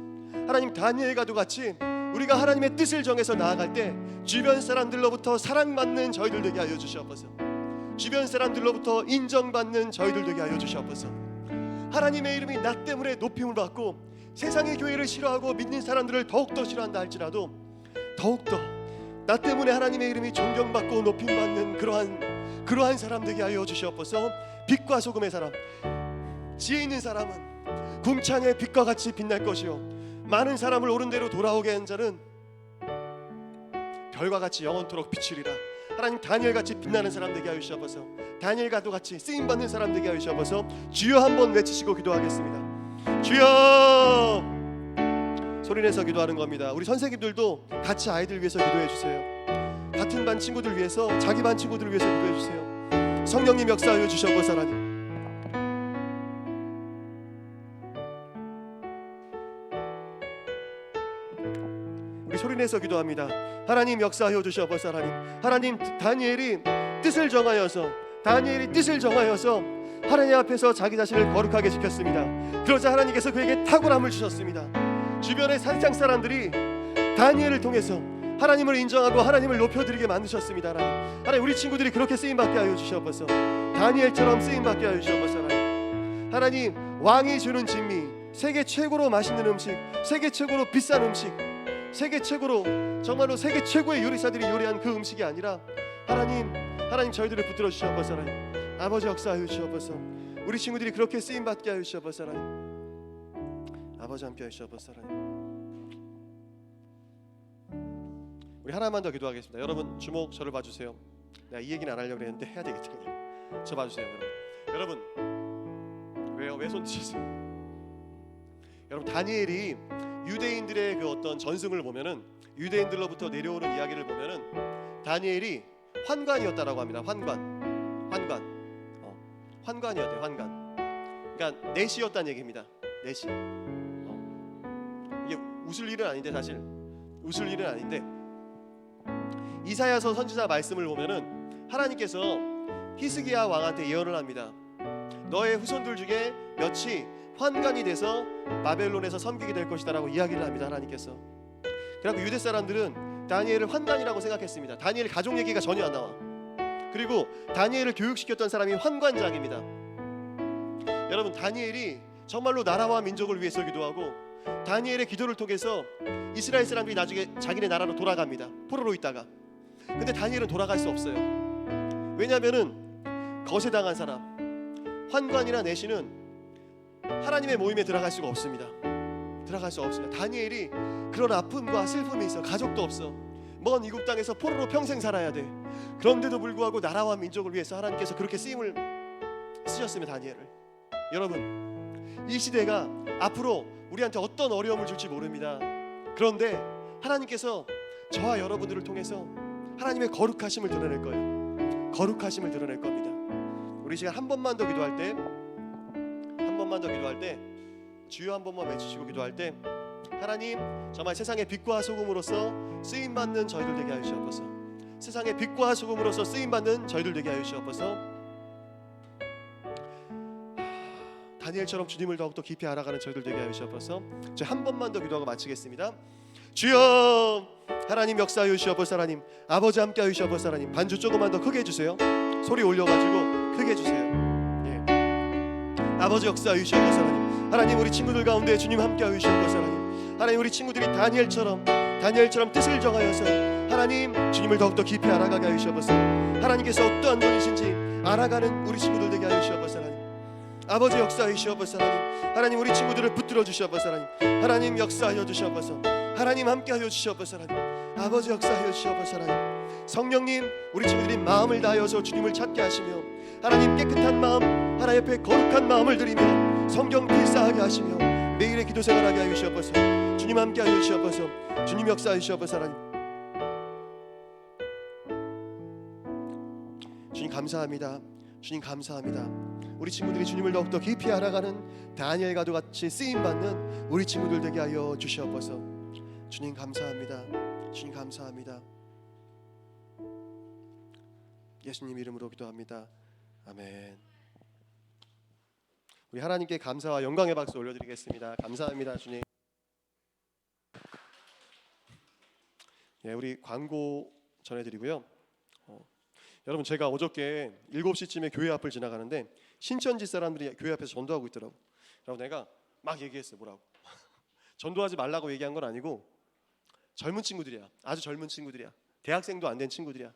하나님 다니엘과도 같이 우리가 하나님의 뜻을 정해서 나아갈 때 주변 사람들로부터 사랑받는 저희들 되게 하여 주시옵소서. 주변 사람들로부터 인정받는 저희들 되게 하여 주시옵소서. 하나님의 이름이 나 때문에 높임을 받고 세상의 교회를 싫어하고 믿는 사람들을 더욱더 싫어한다 할지라도 더욱더 나 때문에 하나님의 이름이 존경받고 높임받는 그러한 사람 되게 하여 주시옵소서. 빛과 소금의 사람, 지혜 있는 사람은 궁창의 빛과 같이 빛날 것이요 많은 사람을 옳은 대로 돌아오게 한 자는 별과 같이 영원토록 비추리라. 하나님 다니엘같이 빛나는 사람 되게 하여 주시옵소서. 다니엘과도 같이 쓰임받는 사람 되게 하여 주시옵소서. 주여 한번 외치시고 기도하겠습니다. 주여 소리내서 기도하는 겁니다. 우리 선생님들도 같이 아이들 위해서 기도해 주세요. 같은 반 친구들 위해서, 자기 반 친구들을 위해서 기도해 주세요. 성령님 역사하여 주시옵소서. 하나님 우리 소리내서 기도합니다. 하나님 역사하여 주시옵소서. 하나님 다니엘이 뜻을 정하여서 하나님 앞에서 자기 자신을 거룩하게 지켰습니다. 그러자 하나님께서 그에게 탁월함을 주셨습니다. 주변의 세상 사람들이 다니엘을 통해서 하나님을 인정하고 하나님을 높여드리게 만드셨습니다. 하나님 우리 친구들이 그렇게 쓰임받게 하여 주시옵소서. 다니엘처럼 쓰임받게 하여 주시옵소서. 하나님 왕이 주는 진미, 세계 최고로 맛있는 음식, 세계 최고로 비싼 음식, 세계 최고로 정말로 세계 최고의 요리사들이 요리한 그 음식이 아니라 하나님 저희들을 붙들어 주시옵소서. 아버지 역사하여 주시옵소서. 우리 친구들이 그렇게 쓰임받게 하여 주시옵소서. 아버지 함께 하여 주시옵소서. 우리 하나만 더 기도하겠습니다. 여러분 주목 저를 봐주세요. 내가 이 얘기는 안 하려고 했는데 해야 되겠다. 저 봐주세요. 여러분 왜요? 왜 손 드셨어요? 여러분 다니엘이 유대인들의 그 어떤 전승을 보면은 유대인들로부터 내려오는 이야기를 보면은 다니엘이 환관이었다라고 합니다. 환관이었대요. 환관. 그러니까 내시였다는 얘기입니다. 내시. 이게 웃을 일은 아닌데 사실 웃을 일은 아닌데 이사야서 선지자 말씀을 보면은 하나님께서 히스기야 왕한테 예언을 합니다. 너의 후손들 중에 몇이 환관이 돼서 바벨론에서 섬기게 될 것이다라고 이야기를 합니다. 하나님께서. 그래서 유대 사람들은 다니엘을 환관이라고 생각했습니다. 다니엘 가족 얘기가 전혀 안 나와. 그리고 다니엘을 교육시켰던 사람이 환관장입니다. 여러분, 다니엘이 정말로 나라와 민족을 위해서 기도하고 다니엘의 기도를 통해서 이스라엘 사람들이 나중에 자기네 나라로 돌아갑니다. 포로로 있다가. 근데 다니엘은 돌아갈 수 없어요. 왜냐하면은 거세당한 사람, 환관이나 내시는 하나님의 모임에 들어갈 수가 없습니다. 들어갈 수 없습니다. 다니엘이 그런 아픔과 슬픔이 있어. 가족도 없어. 먼 이국 땅에서 포로로 평생 살아야 돼. 그런데도 불구하고 나라와 민족을 위해서 하나님께서 그렇게 쓰임을 쓰셨으면 다니엘을. 여러분, 이 시대가 앞으로 우리한테 어떤 어려움을 줄지 모릅니다. 그런데 하나님께서 저와 여러분들을 통해서 하나님의 거룩하심을 드러낼 거예요. 거룩하심을 드러낼 겁니다. 우리 시간 한 번만 더 기도할 때, 주여 한 번만 외치시고 기도할 때, 하나님, 정말 세상의 빛과 소금으로서 쓰임 받는 저희들 되게 하여 주옵소서. 세상의 빛과 소금으로서 쓰임 받는 저희들 되게 하여 주옵소서. 다니엘처럼 주님을 더욱더 깊이 알아가는 저희들 되게 하여 주옵소서. 저희 한 번만 더 기도하고 마치겠습니다. 주여, 하나님 역사하여 주시옵소서. 하나님, 아버지 함께 하여 주시옵소서. 하나님, 반주 조금만 더 크게 해주세요. 소리 올려가지고 크게 해주세요. 예. 아버지 역사하여 주시옵소서. 하나님, 우리 친구들 가운데 주님 함께 하여 주시옵소서. 하나님, 우리 친구들이 다니엘처럼 뜻을 정하여서 하나님 주님을 더욱더 깊이 알아가게 하여 주시옵소서. 하나님께서 어떠한 분이신지 알아가는 우리 친구들 되게 하여 주시옵소서. 하나님, 아버지 역사하여 주시옵소서. 하나님, 우리 친구들을 붙들어 주시옵소서. 하나님 역사하여 주시옵소서. 하나님 함께하여 주시옵소서. 아버지 역사하여 주시옵소서. 성령님, 우리 친구들이 마음을 다하여서 주님을 찾게 하시며 하나님 깨끗한 마음, 하나님 앞에 거룩한 마음을 드리며 성경 필사하게 하시며 매일의 기도 생활하게 하여 주시옵소서. 주님 함께하여 주시옵소서. 주님 역사하여 주시옵소서. 하나님, 주님 감사합니다. 주님 감사합니다. 우리 친구들이 주님을 더욱더 깊이 알아가는 다니엘과도 같이 쓰임받는 우리 친구들 되게 하여 주시옵소서. 주님 감사합니다. 주님 감사합니다. 예수님 이름으로 기도합니다. 아멘. 우리 하나님께 감사와 영광의 박수 올려드리겠습니다. 감사합니다, 주님. 예, 우리 광고 전해드리고요. 여러분, 제가 어저께 7시쯤에 교회 앞을 지나가는데 신천지 사람들이 교회 앞에서 전도하고 있더라고. 그래서 내가 막 얘기했어요. 뭐라고? 전도하지 말라고 얘기한 건 아니고 젊은 친구들이야. 아주 젊은 친구들이야. 대학생도 안 된 친구들이야.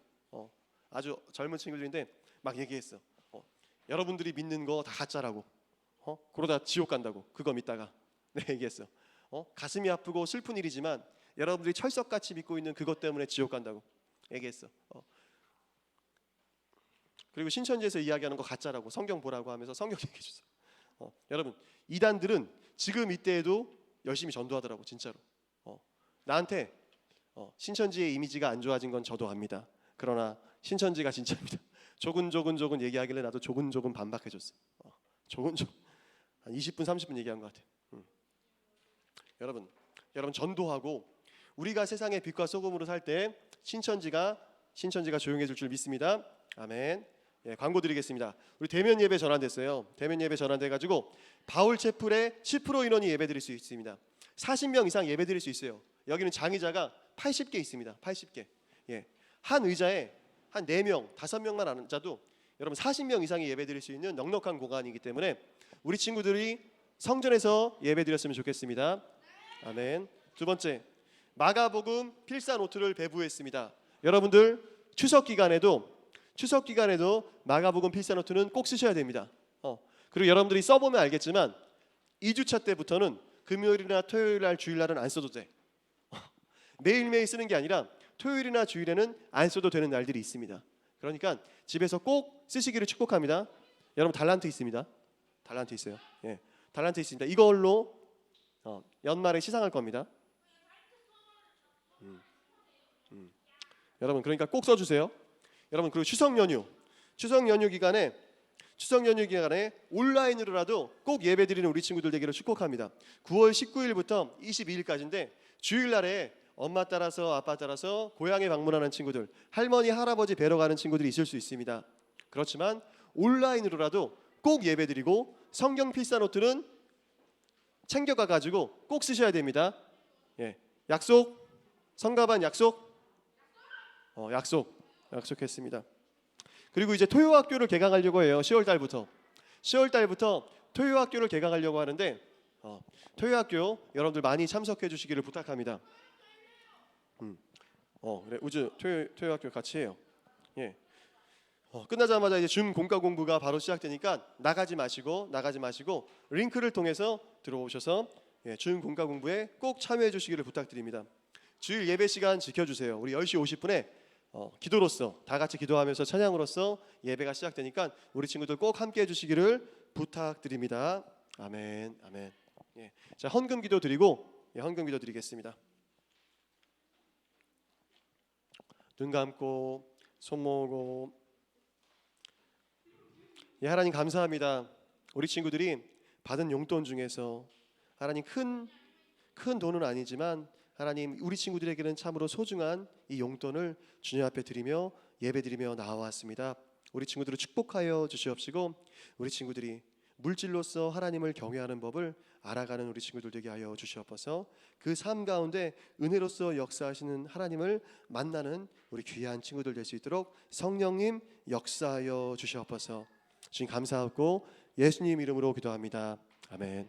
아주 젊은 친구들인데 막 얘기했어. 여러분들이 믿는 거 다 가짜라고. 그러다 지옥 간다고. 그거 믿다가 내가 얘기했어. 가슴이 아프고 슬픈 일이지만 여러분들이 철석같이 믿고 있는 그것 때문에 지옥 간다고 얘기했어. 그리고 신천지에서 이야기하는 거 가짜라고, 성경 보라고 하면서 성경 얘기해 줬어. 여러분, 이단들은 지금 이때에도 열심히 전도하더라고, 진짜로. 나한테 신천지의 이미지가 안 좋아진 건 저도 압니다. 그러나 신천지가 진짜입니다. 조근 얘기하길래 나도 조근 반박해줬어. 조근 한 20분 30분 얘기한 것 같아. 여러분 전도하고 우리가 세상의 빛과 소금으로 살 때 신천지가 조용해질 줄 믿습니다. 아멘. 예, 광고 드리겠습니다. 우리 대면 예배 전환됐어요. 대면 예배 전환돼가지고 바울 채플에 10% 인원이 예배드릴 수 있습니다. 40명 이상 예배드릴 수 있어요. 여기는 장의자가 80개 있습니다. 80개. 예, 한 의자에 한 4명, 5명만 앉아도 여러분 40명 이상이 예배드릴 수 있는 넉넉한 공간이기 때문에 우리 친구들이 성전에서 예배드렸으면 좋겠습니다. 아멘. 두 번째, 마가복음 필사 노트를 배부했습니다. 여러분들 추석 기간에도 마가복음 필사 노트는 꼭 쓰셔야 됩니다. 그리고 여러분들이 써보면 알겠지만 2주차 때부터는 금요일이나 토요일날 주일날은 안 써도 돼. 매일매일 쓰는 게 아니라 토요일이나 주일에는 안 써도 되는 날들이 있습니다. 그러니까 집에서 꼭 쓰시기를 축복합니다. 여러분 달란트 있습니다. 달란트 있어요. 예, 달란트 있습니다. 이걸로 연말에 시상할 겁니다. 여러분 그러니까 꼭 써주세요. 여러분 그리고 추석 연휴 기간에 온라인으로라도 꼭 예배드리는 우리 친구들 되기를 축복합니다. 9월 19일부터 22일까지인데 주일날에 엄마 따라서 아빠 따라서 고향에 방문하는 친구들, 할머니 할아버지 뵈러 가는 친구들이 있을 수 있습니다. 그렇지만 온라인으로라도 꼭 예배드리고 성경 필사 노트는 챙겨가 가지고 꼭 쓰셔야 됩니다. 예, 약속. 성가반 약속. 약속했습니다. 그리고 이제 토요학교를 개강하려고 해요. 10월 달부터. 10월 달부터 토요학교를 개강하려고 하는데 토요학교 여러분들 많이 참석해 주시기를 부탁합니다. 그래 우주 토요학교 같이 해요. 예. 끝나자마자 이제 줌 공과 공부가 바로 시작되니까 나가지 마시고 링크를 통해서 들어오셔서 줌 공과 공부에 꼭 참여해 주시기를 부탁드립니다. 주일 예배 시간 지켜주세요. 우리 10시 50분에 기도로서 다 같이 기도하면서 찬양으로서 예배가 시작되니까 우리 친구들 꼭 함께 해주시기를 부탁드립니다. 아멘, 아멘. 예. 자, 헌금 기도 드리고 헌금 기도 드리겠습니다. 눈 감고 손 모으고. 하나님 감사합니다. 우리 친구들이 받은 용돈 중에서 하나님 큰 돈은 아니지만 하나님 우리 친구들에게는 참으로 소중한 이 용돈을 주님 앞에 드리며 예배드리며 나와왔습니다. 우리 친구들을 축복하여 주시옵시고 우리 친구들이 물질로서 하나님을 경외하는 법을 알아가는 우리 친구들 되게 하여 주시옵소서. 그 삶 가운데 은혜로서 역사하시는 하나님을 만나는 우리 귀한 친구들 될 수 있도록 성령님 역사하여 주시옵소서. 주님 감사하고 예수님 이름으로 기도합니다. 아멘.